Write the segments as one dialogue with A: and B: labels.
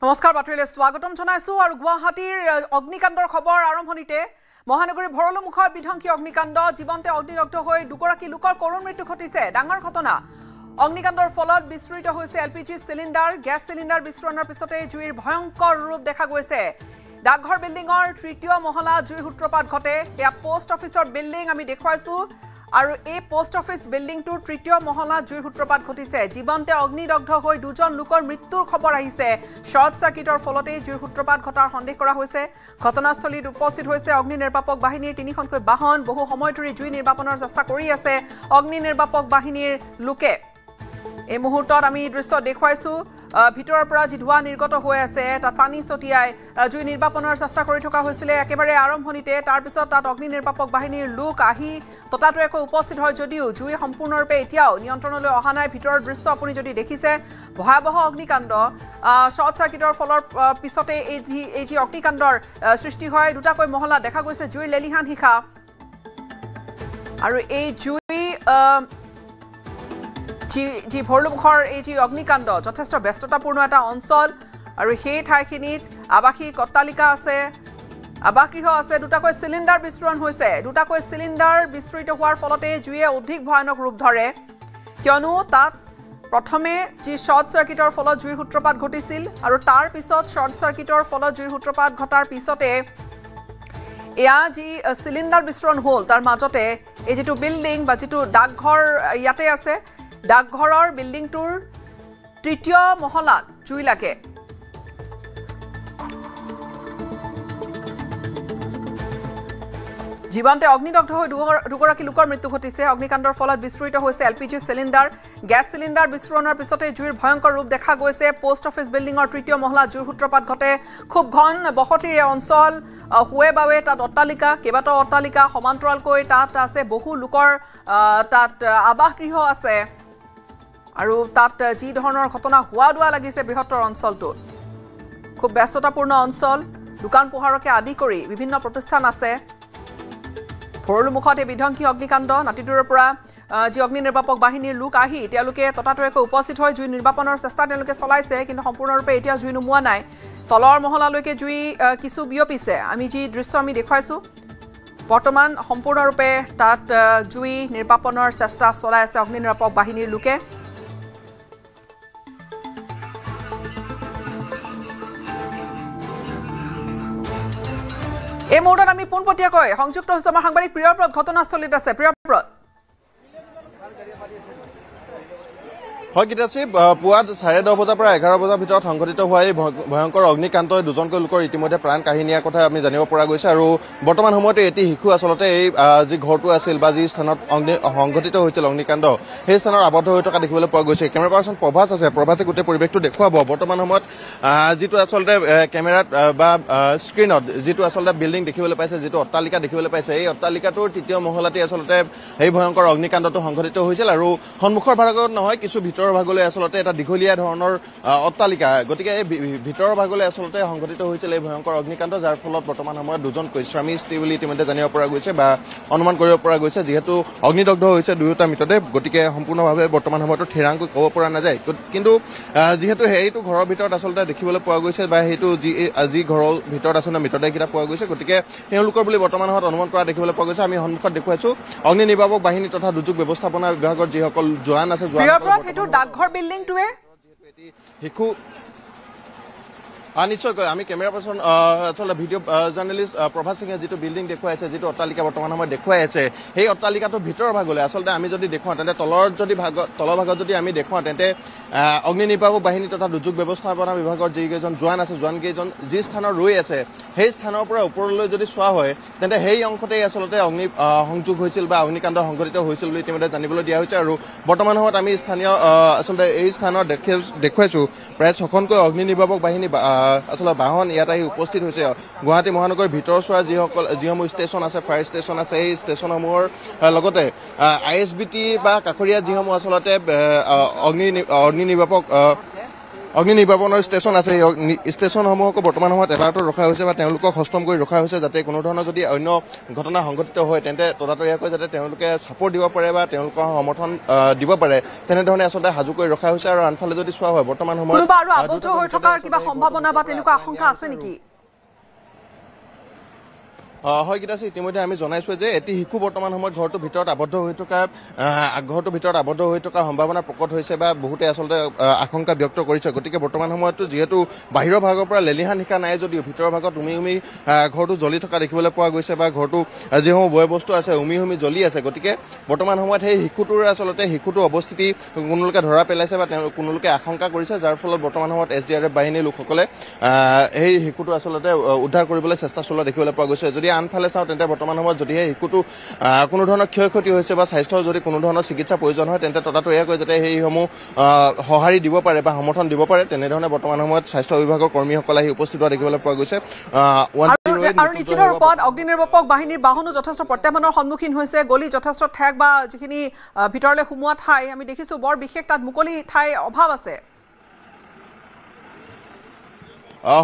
A: নমস্কাৰ বাতৰিলৈ স্বাগতম জনাইছো আৰু গুৱাহাটীৰ অগ্নিকাণ্ডৰ খবৰ আৰম্ভণিতে মহানগৰীৰ ভৰলুমুখত বিধ্বংসী অগ্নিকাণ্ড জীৱন্তে অগ্নিদগ্ধ হৈ দুগৰাকী লোকৰ কৰুণ মৃত্যু ঘটিছে ডাঙৰ ঘটনা অগ্নিকাণ্ডৰ ফলত বিস্ফোৰিত হৈছে এলপিজি সিলিন্ডাৰ গ্যাস সিলিন্ডাৰ বিস্ফোৰণৰ পিছতে জুইৰ ভয়ংকৰ ৰূপ দেখা গৈছে ডাকঘৰ বিল্ডিঙৰ তৃতীয় মহলা জুইৰ সূত্ৰপাত ঘটে এয়া পোষ্ট অফিচৰ বিল্ডিং আমি দেখুৱাইছো আৰু এই পোষ্ট অফিস বিল্ডিংটোৰ তৃতীয় মহলা জুইৰ সূত্ৰপাত ঘটিছে জীৱন্তে অগ্নিদগ্ধ হৈ দুজন লোকৰ মৃত্যুৰ খবৰ আহিছে শৰ্ট সাৰ্কিটৰ ফলতে জুইৰ সূত্ৰপাত ঘটাৰ সন্দেহ কৰা হৈছে ঘটনাস্থলীত উপস্থিত হৈছে অগ্নি নিৰ্বাপক বাহিনীৰ তিনিখনকৈ বাহন বহু সময় ধৰি জুই নিৰ্বাপনৰ চেষ্টা কৰি আছে অগ্নি নিৰ্বাপক বাহিনীৰ লোকে এই মুহূৰ্তত আমি দৃশ্য দেখুৱাইছো ভিতৰৰ পৰা যি ধোঁৱা নিৰ্গত হৈ আছে তাত পানী ছটিয়াই জুই নিৰ্বাপনৰ চেষ্টা কৰি থকা হৈছিল একেবাৰে আৰম্ভণিতে তাৰ পিছত তাত অগ্নি নিৰ্বাপক বাহিনীৰ লোক আহি ততাতৈয়াকৈ উপস্থিত হয় যদিও জুই সম্পূৰ্ণৰূপে এতিয়াও নিয়ন্ত্ৰণলৈ অহা নাই ভিতৰৰ দৃশ্য আপুনি যদি দেখিছে ভয়াবহ অগ্নিকাণ্ড শৰ্ট সাৰ্কিটৰ ফলৰ পিছতে এই যি অগ্নিকাণ্ডৰ সৃষ্টি হয় দুটাকৈ মহলা দেখা গৈছে জুইৰ লেলিহান হিখা আৰু এই জুই जी भरलुमुखर এই যে অগ্নিকাণ্ড যথেষ্ট ব্যস্ততাপূৰ্ণ এটা অঞ্চল আৰু সেই ঠাইখিনিত আবাসিক অট্টালিকা আছে আবাসগৃহ আছে দুটাকৈ সিলিন্ডাৰ বিস্ফোৰণ হৈছে দুটাকৈ সিলিন্ডাৰ বিস্ফোৰিত হোৱাৰ ফলতে জুইয়ে অধিক ভয়ানক ৰূপ ধৰে কিয়নো তাত প্ৰথমে যি শৰ্ট সাৰ্কিটৰ ফলত জুইৰ সূত্ৰপাত ঘটিছিল আৰু তাৰ পিছত শৰ্ট সাৰ্কিটৰ ফলত জুইৰ সূত্ৰপাত ঘটাৰ পিছতে এয়া যি সিলিন্ডাৰ বিস্ফোৰণ হ'ল তাৰ মাজতে এই যেটো বিল্ডিং বা যেটো ডাকঘৰ ইয়াতে আছে ডাকঘৰৰ বিল্ডিংটোৰ তৃতীয় মহলাত জুই লাগে জীৱন্তে অগ্নিদগ্ধ হৈ দুগৰাকী লোকৰ মৃত্যু ঘটিছে অগ্নিকাণ্ডৰ ফলত বিস্ফোৰিত হৈছে এলপিজি সিলিন্ডাৰ গ্যাস সিলিন্ডাৰ বিস্ফোৰণৰ পিছতে জুইৰ ভয়ংকৰ ৰূপ দেখা গৈছে পোষ্ট অফিস বিল্ডিংৰ তৃতীয় মহলা জুইৰ সূত্ৰপাত ঘটে খুব ঘন বসতিৰ অঞ্চল হুৱে বাৱে তাত অট্টালিকা কেইবাটাও অট্টালিকা সমান্তৰালকৈ তাত আছে বহু লোকৰ তাত আবাসগৃহ আছে আৰু তাত যি ধৰণৰ ঘটনা হোৱা দুৱা লাগিছে বৃহত্তৰ অঞ্চলটো খুব ব্যস্ততাপূৰ্ণ অঞ্চল দোকান পোহাৰকে আদি কৰি বিভিন্ন প্ৰতিষ্ঠান আছে ভৰলুমুখত এই বিধ্বংসী অগ্নিকাণ্ড নাতিদূৰৰ পৰা যি অগ্নি নিৰ্বাপক বাহিনীৰ লোক আহি তেওঁলোকে ততাতৈয়াকৈ উপস্থিত হৈ জুই নিৰ্বাপনৰ চেষ্টা তেওঁলোকে চলাইছে কিন্তু সম্পূৰ্ণৰূপে এতিয়া জুই নুমুৱা নাই তলৰ মহলালৈকে জুই কিছু বিয়পিছে আমি যি দৃশ্য আমি দেখুৱাইছো বৰ্তমান সম্পূৰ্ণৰূপে তাত জুই নিৰ্বাপনৰ চেষ্টা চলাই আছে অগ্নি নিৰ্বাপক বাহিনীৰ লোকে এই মুহূৰ্তত আমি পোনপটীয়াকৈ সংযুক্ত হৈছো আমাৰ সাংবাদিক প্ৰিয়ব্ৰত ঘটনাস্থলীত আছে প্ৰিয়ব্ৰত
B: হয় গীতাশ্ৰী পুৱা 10:30 বজাৰ পৰা 11 বজাৰ ভিতৰত সংঘটিত হোৱা এই ভয়ংকৰ অগ্নিকাণ্ডই দুজনকৈ লোকৰ ইতিমধ্যে প্ৰাণ কাহিনীৰ কথা আমি জানিব পৰা গৈছে আৰু বৰ্তমান সময়তে এটি শিশু আচলতে এই যি ঘৰটো আছিল বা যি স্থানত সংঘটিত হৈছিল অগ্নিকাণ্ড সেই স্থানত আবদ্ধ হৈ থকা দেখিবলৈ পোৱা গৈছে কেমেৰা পাৰ্চন প্ৰভাস আছে প্ৰভাসে গোটেই পৰিৱেশটো দেখুৱাব বৰ্তমান সময়ত যিটো আচলতে কেমেৰাত বা স্ক্ৰীনত যিটো আচলতে বিল্ডিং দেখিবলৈ পাইছে যিটো অট্টালিকা দেখিবলৈ পাইছে এই অট্টালিকাটোৰ তৃতীয় মহলাতে আচলতে এই ভয়ংকৰ অগ্নিকাণ্ডটো সংঘটিত হৈছিল আৰু সন্মুখৰ ভাগত নহয় কিছু ভিতৰৰ ভাগলৈ আচলতে এটা দীঘলীয়া ধৰণৰ অট্টালিকা গতিকে এই ভিতৰৰ ভাগলৈ আচলতে সংঘটিত হৈছিল এই ভয়ংকৰ অগ্নিকাণ্ড যাৰ ফলত বৰ্তমান সময়ত দুজনকৈ স্বামী স্ত্ৰী বুলি ইতিমধ্যে জানিব পৰা গৈছে বা অনুমান কৰিব পৰা গৈছে যিহেতু অগ্নিদগ্ধ হৈছে দুয়োটা মৃতদেহ গতিকে সম্পূৰ্ণভাৱে বৰ্তমান সময়তো থিৰাংকৈ ক'ব পৰা নাযায় কিন্তু যিহেতু সেইটো ঘৰৰ ভিতৰত আচলতে দেখিবলৈ পোৱা গৈছে বা সেইটো যি ঘৰৰ ভিতৰত আচলতে মৃতদেহকেইটা পোৱা গৈছে গতিকে তেওঁলোকৰ বুলি বৰ্তমান সময়ত অনুমান কৰা দেখিবলৈ পোৱা গৈছে আমি সন্মুখত দেখুৱাইছো অগ্নি নিৰ্বাপক বাহিনী তথা দুৰ্যোগ ব্যৱস্থাপনা বিভাগৰ যিসকল জোৱান আছে
A: ডাকঘৰ বিল্ডিংটোৱে
B: শিশু নিশ্চয়কৈ আমি কেমেৰা পাৰ্চন আচলতে ভিডিঅ' জাৰ্নেলিষ্ট প্ৰভাস সিঙে যিটো বিল্ডিং দেখুৱাইছে যিটো অট্টালিকা বৰ্তমান সময়ত দেখুৱাই আছে সেই অট্টালিকাটোৰ ভিতৰৰ ভাগলৈ আচলতে আমি যদি দেখুৱাওঁ তেন্তে তলৰ ভাগত যদি আমি দেখুৱাওঁ তেন্তে অগ্নি নিৰ্বাপক বাহিনী তথা দুৰ্যোগ ব্যৱস্থাপনা বিভাগৰ যিকেইজন জোৱান আছে জোৱানকেইজন যি স্থানত ৰৈ আছে সেই স্থানৰ পৰা ওপৰলৈ যদি চোৱা হয় তেন্তে সেই অংশতেই আচলতে অগ্নি সংযোগ হৈছিল বা অগ্নিকাণ্ড সংঘটিত হৈছিল বুলি ইতিমধ্যে জানিবলৈ দিয়া হৈছে আৰু বৰ্তমান সময়ত আমি স্থানীয় আচলতে এই স্থানত দেখুৱাইছো প্ৰায় 6খনকৈ অগ্নি নিৰ্বাপক বাহিনী আচলতে বাহন ইয়াত আহি উপস্থিত হৈছে গুৱাহাটী মহানগৰৰ ভিতৰচোৱা যিসমূহ ষ্টেচন আছে ফায়াৰ ষ্টেচন আছে এই ষ্টেচনসমূহৰ লগতে ISBT বা কাষৰীয়া যিসমূহ আচলতে অগ্নি নিৰ্বাপক অগ্নি নিৰ্বাপনৰ ষ্টেচন আছে এই ষ্টেচনসমূহকো বৰ্তমান সময়ত এলাৰ্টত ৰখা হৈছে বা তেওঁলোকক সষ্টম কৰি ৰখা হৈছে যাতে কোনো ধৰণৰ যদি অন্য ঘটনা সংঘটিত হয় তেন্তে ততাতৈয়াকৈ যাতে তেওঁলোকে ছাপোৰ্ট দিব পাৰে বা তেওঁলোকৰ সমৰ্থন দিব পাৰে তেনেধৰণে আচলতে সাজু কৰি ৰখা হৈছে আৰু আনফালে যদি চোৱা হয় বৰ্তমান সময়ত
A: কোনোবা আৰু আবদ্ধ হৈ থকাৰ কিবা সম্ভাৱনা বা তেনেকুৱা আশংকা আছে নেকি
B: হয় গীতাশ্ৰী ইতিমধ্যে আমি জনাইছোঁ যে এটি শিশু বৰ্তমান সময়ত ঘৰটোৰ ভিতৰত আবদ্ধ হৈ থকা সম্ভাৱনা প্ৰকট হৈছে বা বহুতে আচলতে আশংকা ব্যক্ত কৰিছে গতিকে বৰ্তমান সময়তো যিহেতু বাহিৰৰ ভাগৰ পৰা লেলিহান নিশা নাই যদিও ভিতৰৰ ভাগত উমি ঘৰটো জ্বলি থকা দেখিবলৈ পোৱা গৈছে বা ঘৰটো যিসমূহ বয় বস্তু আছে উমি জ্বলি আছে গতিকে বৰ্তমান সময়ত সেই শিশুটোৰ অৱস্থিতি কোনোলোকে ধৰা পেলাইছে বা কোনোলোকে আশংকা কৰিছে যাৰ ফলত বৰ্তমান সময়ত SDRF বাহিনীৰ লোকসকলে সেই শিশুটো আচলতে উদ্ধাৰ কৰিবলৈ চেষ্টা চলোৱা দেখিবলৈ পোৱা গৈছে যদি আনফালে চাওঁ তেন্তে বৰ্তমান সময়ত যদিহে শিশুটো কোনো ধৰণৰ ক্ষয়ক্ষতি হৈছে বা স্বাস্থ্যৰ যদি কোনো ধৰণৰ চিকিৎসা প্ৰয়োজন হয় তেন্তে ততাতৈয়াকৈ যাতে সেইসমূহ সঁহাৰি দিব পাৰে বা সমৰ্থন দিব পাৰে তেনেধৰণে বৰ্তমান সময়ত স্বাস্থ্য বিভাগৰ কৰ্মীসকলে আহি উপস্থিত হোৱা দেখিবলৈ পোৱা গৈছে
A: আৰু নিশ্চিত ৰূপত অগ্নি নিৰ্বাপক বাহিনীৰ বাহনো যথেষ্ট প্ৰত্যাহ্বানৰ সন্মুখীন হৈছে গলি যথেষ্ট ঠেক বা যিখিনি ভিতৰলৈ সোমোৱা ঠাই আমি দেখিছোঁ বৰ বিশেষ তাত মুকলি ঠাই অভাৱ আছে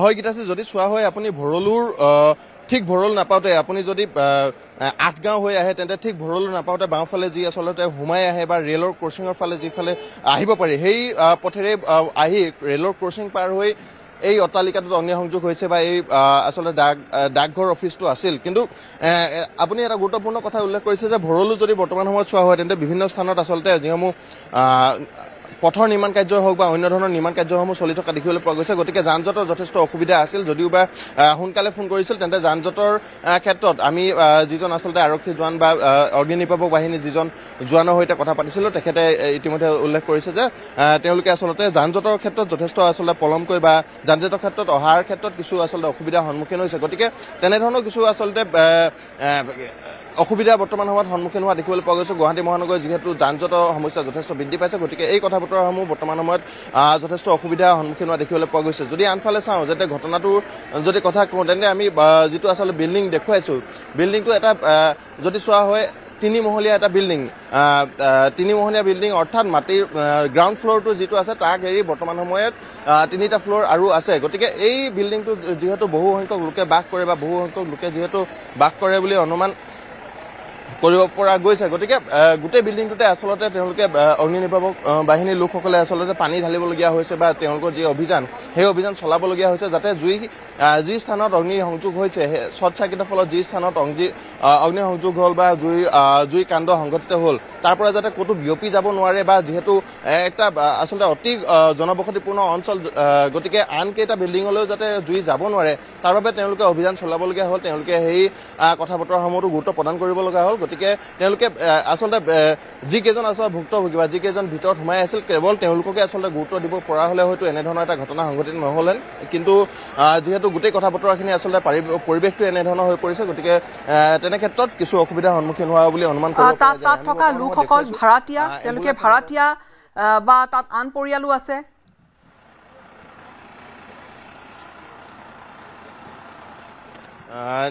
B: হয় গীতাশ্ৰী যদি চোৱা হয় আপুনি ভৰলুৰ ঠিক ভৰল নাপাওঁতে আপুনি যদি আঠগাঁও হৈ আহে তেন্তে ঠিক ভৰলু নাপাওঁতে বাওঁফালে যি আচলতে সোমাই আহে বা ৰেলৰ ক্ৰচিঙৰ ফালে যিফালে আহিব পাৰি সেই পথেৰে আহি ৰেলৰ ক্ৰচিং পাৰ হৈ এই অট্টালিকাটোত অগ্নিসংযোগ হৈছে বা এই আচলতে ডাকঘৰ অফিচটো আছিল কিন্তু আপুনি এটা গুৰুত্বপূৰ্ণ কথা উল্লেখ কৰিছে যে ভৰলু যদি বৰ্তমান সময়ত চোৱা হয় তেন্তে বিভিন্ন স্থানত আচলতে যিসমূহ পথৰ নিৰ্মাণ কাৰ্য হওক বা অন্য ধৰণৰ নিৰ্মাণ কাৰ্যসমূহ চলি থকা দেখিবলৈ পোৱা গৈছে গতিকে যান জঁটৰ যথেষ্ট অসুবিধা আছিল যদিও বা সোনকালে ফোন কৰিছিল তেন্তে যান জঁটৰ ক্ষেত্ৰত আমি যিজন আচলতে আৰক্ষী জোৱান বা অগ্নি নিৰ্বাপক বাহিনী যিজন জোৱানৰ সৈতে কথা পাতিছিলোঁ তেখেতে ইতিমধ্যে উল্লেখ কৰিছে যে তেওঁলোকে আচলতে যান জঁটৰ ক্ষেত্ৰত যথেষ্ট আচলতে পলমকৈ বা যান জঁটৰ ক্ষেত্ৰত অহাৰ ক্ষেত্ৰত কিছু আচলতে অসুবিধাৰ সন্মুখীন হৈছে গতিকে তেনেধৰণৰ কিছু আচলতে অসুবিধা বৰ্তমান সময়ত সন্মুখীন হোৱা দেখিবলৈ পোৱা গৈছে গুৱাহাটী মহানগৰ যিহেতু যান জঁটৰ সমস্যা যথেষ্ট বৃদ্ধি পাইছে গতিকে এই কথা বতৰাসমূহ বৰ্তমান সময়ত যথেষ্ট অসুবিধাৰ সন্মুখীন হোৱা দেখিবলৈ পোৱা গৈছে যদি আনফালে চাওঁ যাতে ঘটনাটোৰ যদি কথা কওঁ তেন্তে আমি যিটো আচলতে বিল্ডিং দেখুৱাইছোঁ বিল্ডিংটো এটা যদি চোৱা হয় তিনিমহলীয়া এটা বিল্ডিং তিনিমহলীয়া বিল্ডিং অৰ্থাৎ মাটিৰ গ্ৰাউণ্ড ফ্ল'ৰটো যিটো আছে তাক এৰি বৰ্তমান সময়ত তিনিটা ফ্ল'ৰ আৰু আছে গতিকে এই বিল্ডিংটো যিহেতু বহু সংখ্যক লোকে বাস কৰে বা বহু সংখ্যক লোকে যিহেতু বাস কৰে বুলি অনুমান কৰিব পৰা গৈছে গতিকে গোটেই বিল্ডিংটোতে আচলতে তেওঁলোকে অগ্নি নিৰ্বাপক বাহিনীৰ লোকসকলে আচলতে পানী ঢালিবলগীয়া হৈছে বা তেওঁলোকৰ যি অভিযান সেই অভিযান চলাবলগীয়া হৈছে যাতে যি স্থানত অগ্নি সংযোগ হৈছে শ্বৰ্ট চাৰ্কিটৰ ফলত যি স্থানত অগ্নি সংযোগ হ'ল বা জুই কাণ্ড সংঘটিত হ'ল তাৰ পৰা যাতে ক'তো বিয়পি যাব নোৱাৰে বা যিহেতু একটা আচলতে অতি জনবসতিপূৰ্ণ অঞ্চল গতিকে আন কেইটা বিল্ডিঙলৈও যাতে জুই যাব নোৱাৰে তাৰ বাবে তেওঁলোকে অভিযান চলাবলগীয়া হ'ল তেওঁলোকে সেই কথা বতৰাসমূহতো গুৰুত্ব প্ৰদান কৰিব লগা হ'ল গতিকে তেওঁলোকে আচলতে যিকেইজন আচলতে ভুক্তভোগী বা যিকেইজন ভিতৰত সোমাই আছিল কেৱল তেওঁলোককে আচলতে গুৰুত্ব দিব পৰা হ'লে হয়তো এনেধৰণৰ এটা ঘটনা সংঘটিত নহ'লেন কিন্তু যিহেতু গোটেই কথা বতৰাখিনি আচলতে পৰিৱেশটো এনেধৰণৰ হৈ পৰিছে গতিকে তেনে ক্ষেত্ৰত কিছু অসুবিধাৰ সন্মুখীন হোৱা বুলি অনুমান কৰিব
A: তাত থকা লোকসকল ভাড়াতীয়া তেওঁলোকে ভাড়াতীয়া বা তাত আন পৰিয়ালো আছে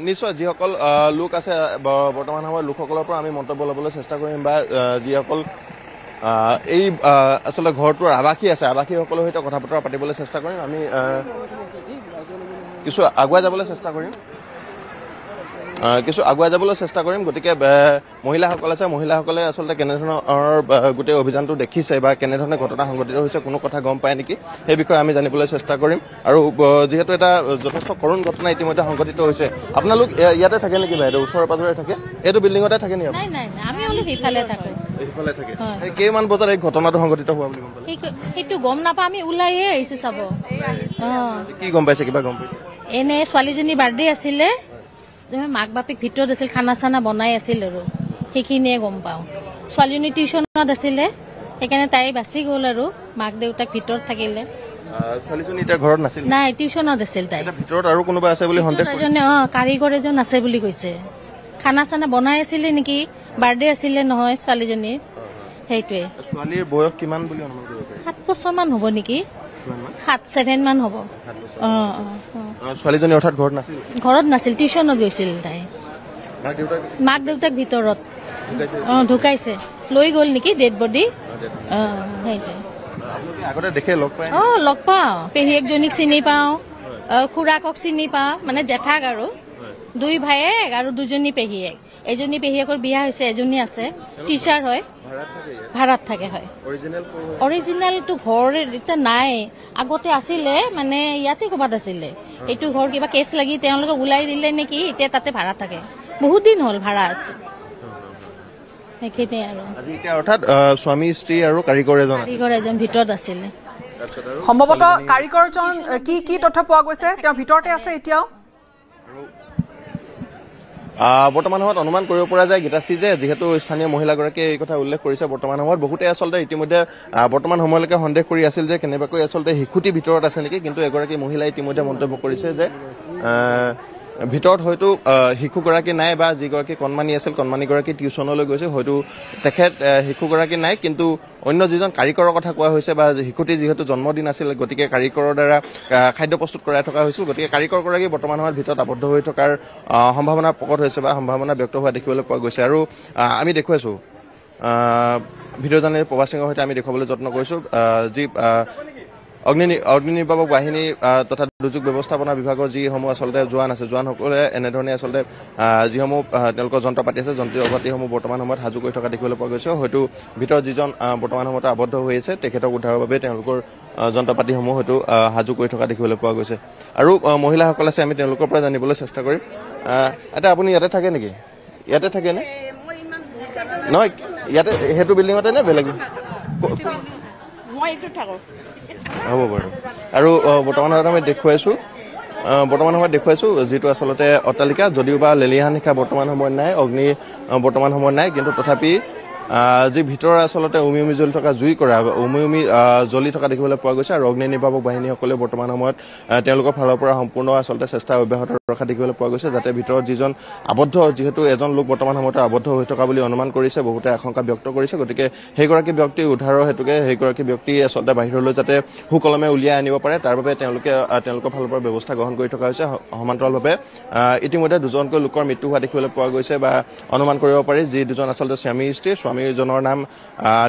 B: নিশ্চয় যিসকল লোক আছে বৰ্তমান সময়ত লোকসকলৰ পৰা আমি মন্তব্য ল'বলৈ চেষ্টা কৰিম বা যিসকল এই আচলতে ঘৰটোৰ আৱাসী আছে আৱাসীসকলৰ সৈতে কথা বতৰা পাতিবলৈ চেষ্টা কৰিম আমি কিছু আগুৱাই যাবলৈ চেষ্টা কৰিম গতিকে মহিলাসকল আছে মহিলাসকলে আচলতে কেনেধৰণৰ গোটেই অভিযানটো দেখিছে বা কেনেধৰণে ঘটনা সংঘটিত হৈছে কোনো কথা গম পায় নেকি সেই বিষয়ে আমি জানিবলৈ চেষ্টা কৰিম আৰু যিহেতু এটা যথেষ্ট কৰুণ ঘটনা ইতিমধ্যে সংঘটিত হৈছে আপোনালোক ইয়াতে থাকে নেকি বাইদেউ ওচৰে পাজৰে থাকে এইটো বিল্ডিঙতে থাকে নেকি
C: আমি অলপ ইফালে থাকো
B: কেইমান বজাত এই ঘটনাটো সংঘটিত হোৱা বুলি গম পালে
C: সেইটো গম নাপাওঁ আমি ওলাইহে আহিছো চাব
B: কি গম পাইছে কিবা গম পাইছে
C: এনে ছোৱালীজনী বাৰ্থডে আছিলে মাক বাপেক ভিতৰত আছিল খানা চানা বনাই আছিল আৰু সেইখিনিয়ে গম পাওঁ ছোৱালীজনী টিউশ্যনত আছিলে সেইকাৰণে তাই বাচি গ'ল আৰু মাক দেউতাক ভিতৰত থাকিলে
B: ছোৱালীজনী এতিয়া ঘৰত নাছিল
C: নাই টিউশ্যনত আছিল তাই
B: ভিতৰত আৰু কোনোবা আছে বুলি সন্দেহ
C: কাৰিকৰ এজন আছে বুলি কৈছে খানা চানা বনাই আছিলে নেকি বাৰ্থডে আছিলে নহয় ছোৱালীজনীৰ সেইটোৱে
B: ছোৱালীৰ বয়স কিমান বুলি অনুমান কৰিব পাৰি
C: 7 বছৰমান হ'ব নেকি 7-7 মান হ'ব
B: ছোৱালীজনী অৰ্থাৎ ঘৰত নাছিল
C: টিউশ্যনত গৈছিল তাই মাক দেউতাক ভিতৰত ঢুকাইছে লৈ গ'ল নেকি ডেড বডি সেইটোৱে
B: আগতে দেখে লগ পায়
C: লগ পাওঁ পেহীয়েকজনীক চিনি পাওঁ খুৰাকক চিনি পাওঁ মানে জেঠাক আৰু দুই ভায়েক আৰু দুজনী পেহীয়েক এজনী পেহীয়েকৰ বিয়া হৈছে এজনী আছে টিচাৰ হয় ভাড়াত থাকে হয় অৰিজিনেলটো ঘৰ এতিয়া নাই আগতে আছিলে মানে ইয়াতে ক'ৰবাত আছিলে এইটো ঘৰ কিবা কেছ লাগি তেওঁলোকে ওলাই দিলে নেকি এতিয়া তাতে ভাড়া থাকে বহুত দিন হ'ল ভাড়া আছে সেইখিনি আৰু
B: অৰ্থাৎ স্বামী স্ত্ৰী আৰু কাৰিকৰ
C: এজন ভিতৰত আছিলে
A: সম্ভৱতঃ কাৰিকৰজন কি তথ্য পোৱা গৈছে তেওঁ ভিতৰতে আছে এতিয়াও
B: বৰ্তমান সময়ত অনুমান কৰিব পৰা যায় গীতাশ্ৰী যে যিহেতু স্থানীয় মহিলাগৰাকীয়ে এই কথা উল্লেখ কৰিছে বৰ্তমান সময়ত বহুতে আচলতে ইতিমধ্যে বৰ্তমান সময়লৈকে সন্দেহ কৰি আছিল যে কেনেবাকৈ আচলতে শিশুটি ভিতৰত আছে নেকি কিন্তু এগৰাকী মহিলাই ইতিমধ্যে মন্তব্য কৰিছে যে ভিতৰত হয়তো শিশুগৰাকী নাই বা যিগৰাকী কণমানি আছিল কণমানিগৰাকী টিউচনলৈ গৈছে হয়তো তেখেত শিশুগৰাকী নাই কিন্তু অন্য যিজন কাৰিকৰৰ কথা কোৱা হৈছে বা শিশুটি যিহেতু জন্মদিন আছিল গতিকে কাৰিকৰৰ দ্বাৰা খাদ্য প্ৰস্তুত কৰাই থকা হৈছিল গতিকে কাৰিকৰগৰাকী বৰ্তমান সময়ত ভিতৰত আবদ্ধ হৈ থকাৰ সম্ভাৱনা প্ৰকট হৈছে বা সম্ভাৱনা ব্যক্ত হোৱা দেখিবলৈ পোৱা গৈছে আৰু আমি দেখুৱাইছোঁ ভিডিঅ' জাৰ্নেলিষ্ট প্ৰভাস সিঙৰ সৈতে আমি দেখুৱাবলৈ যত্ন কৰিছোঁ যি অগ্নি নিৰ্বাপক বাহিনী তথা দুৰ্যোগ ব্যৱস্থাপনা বিভাগৰ যিসমূহ আচলতে জোৱানসকলে এনেধৰণে আচলতে যিসমূহ তেওঁলোকৰ যন্ত্ৰ পাতি আছে যন্ত্ৰপাতিসমূহ বৰ্তমান সময়ত সাজু কৰি থকা দেখিবলৈ পোৱা গৈছে হয়তো ভিতৰত যিজন বৰ্তমান সময়ত আবদ্ধ হৈ আছে তেখেতক উদ্ধাৰৰ বাবে তেওঁলোকৰ যন্ত্ৰ পাতিসমূহ হয়তো সাজু কৰি থকা দেখিবলৈ পোৱা গৈছে আৰু মহিলাসকল আছে আমি তেওঁলোকৰ পৰা জানিবলৈ চেষ্টা কৰিম এতিয়া আপুনি ইয়াতে থাকে নেকি ইয়াতে থাকেনে নহয় ইয়াতে সেইটো বিল্ডিঙতে নে বেলেগ হ'ব বাৰু আৰু বৰ্তমান সময়ত আমি দেখুৱাইছোঁ যিটো আচলতে অট্টালিকা যদিও বা লেলিহান নিশা বৰ্তমান সময়ত নাই অগ্নি বৰ্তমান সময়ত নাই কিন্তু তথাপি যি ভিতৰৰ আচলতে উমি জ্বলি থকা জুই কৰা উমি জ্বলি থকা দেখিবলৈ পোৱা গৈছে আৰু অগ্নি নিৰ্বাপক বাহিনীসকলে বৰ্তমান সময়ত তেওঁলোকৰ ফালৰ পৰা সম্পূৰ্ণ আচলতে চেষ্টা অব্যাহত ৰখা দেখিবলৈ পোৱা গৈছে যাতে ভিতৰত যিজন আবদ্ধ যিহেতু এজন লোক বৰ্তমান সময়তে আবদ্ধ হৈ থকা বুলি অনুমান কৰিছে বহুতে আশংকা ব্যক্ত কৰিছে গতিকে সেইগৰাকী ব্যক্তি উদ্ধাৰৰ হেতুকে সেইগৰাকী ব্যক্তি আচলতে বাহিৰলৈ যাতে সুকলমে উলিয়াই আনিব পাৰে তাৰ বাবে তেওঁলোকৰ ফালৰ পৰা ব্যৱস্থা গ্ৰহণ কৰি থকা হৈছে সমান্তৰালভাৱে ইতিমধ্যে দুজনকৈ লোকৰ মৃত্যু হোৱা দেখিবলৈ পোৱা গৈছে বা অনুমান কৰিব পাৰি যি দুজন আচলতে স্বামী স্ত্ৰী স্বামীজনৰ নাম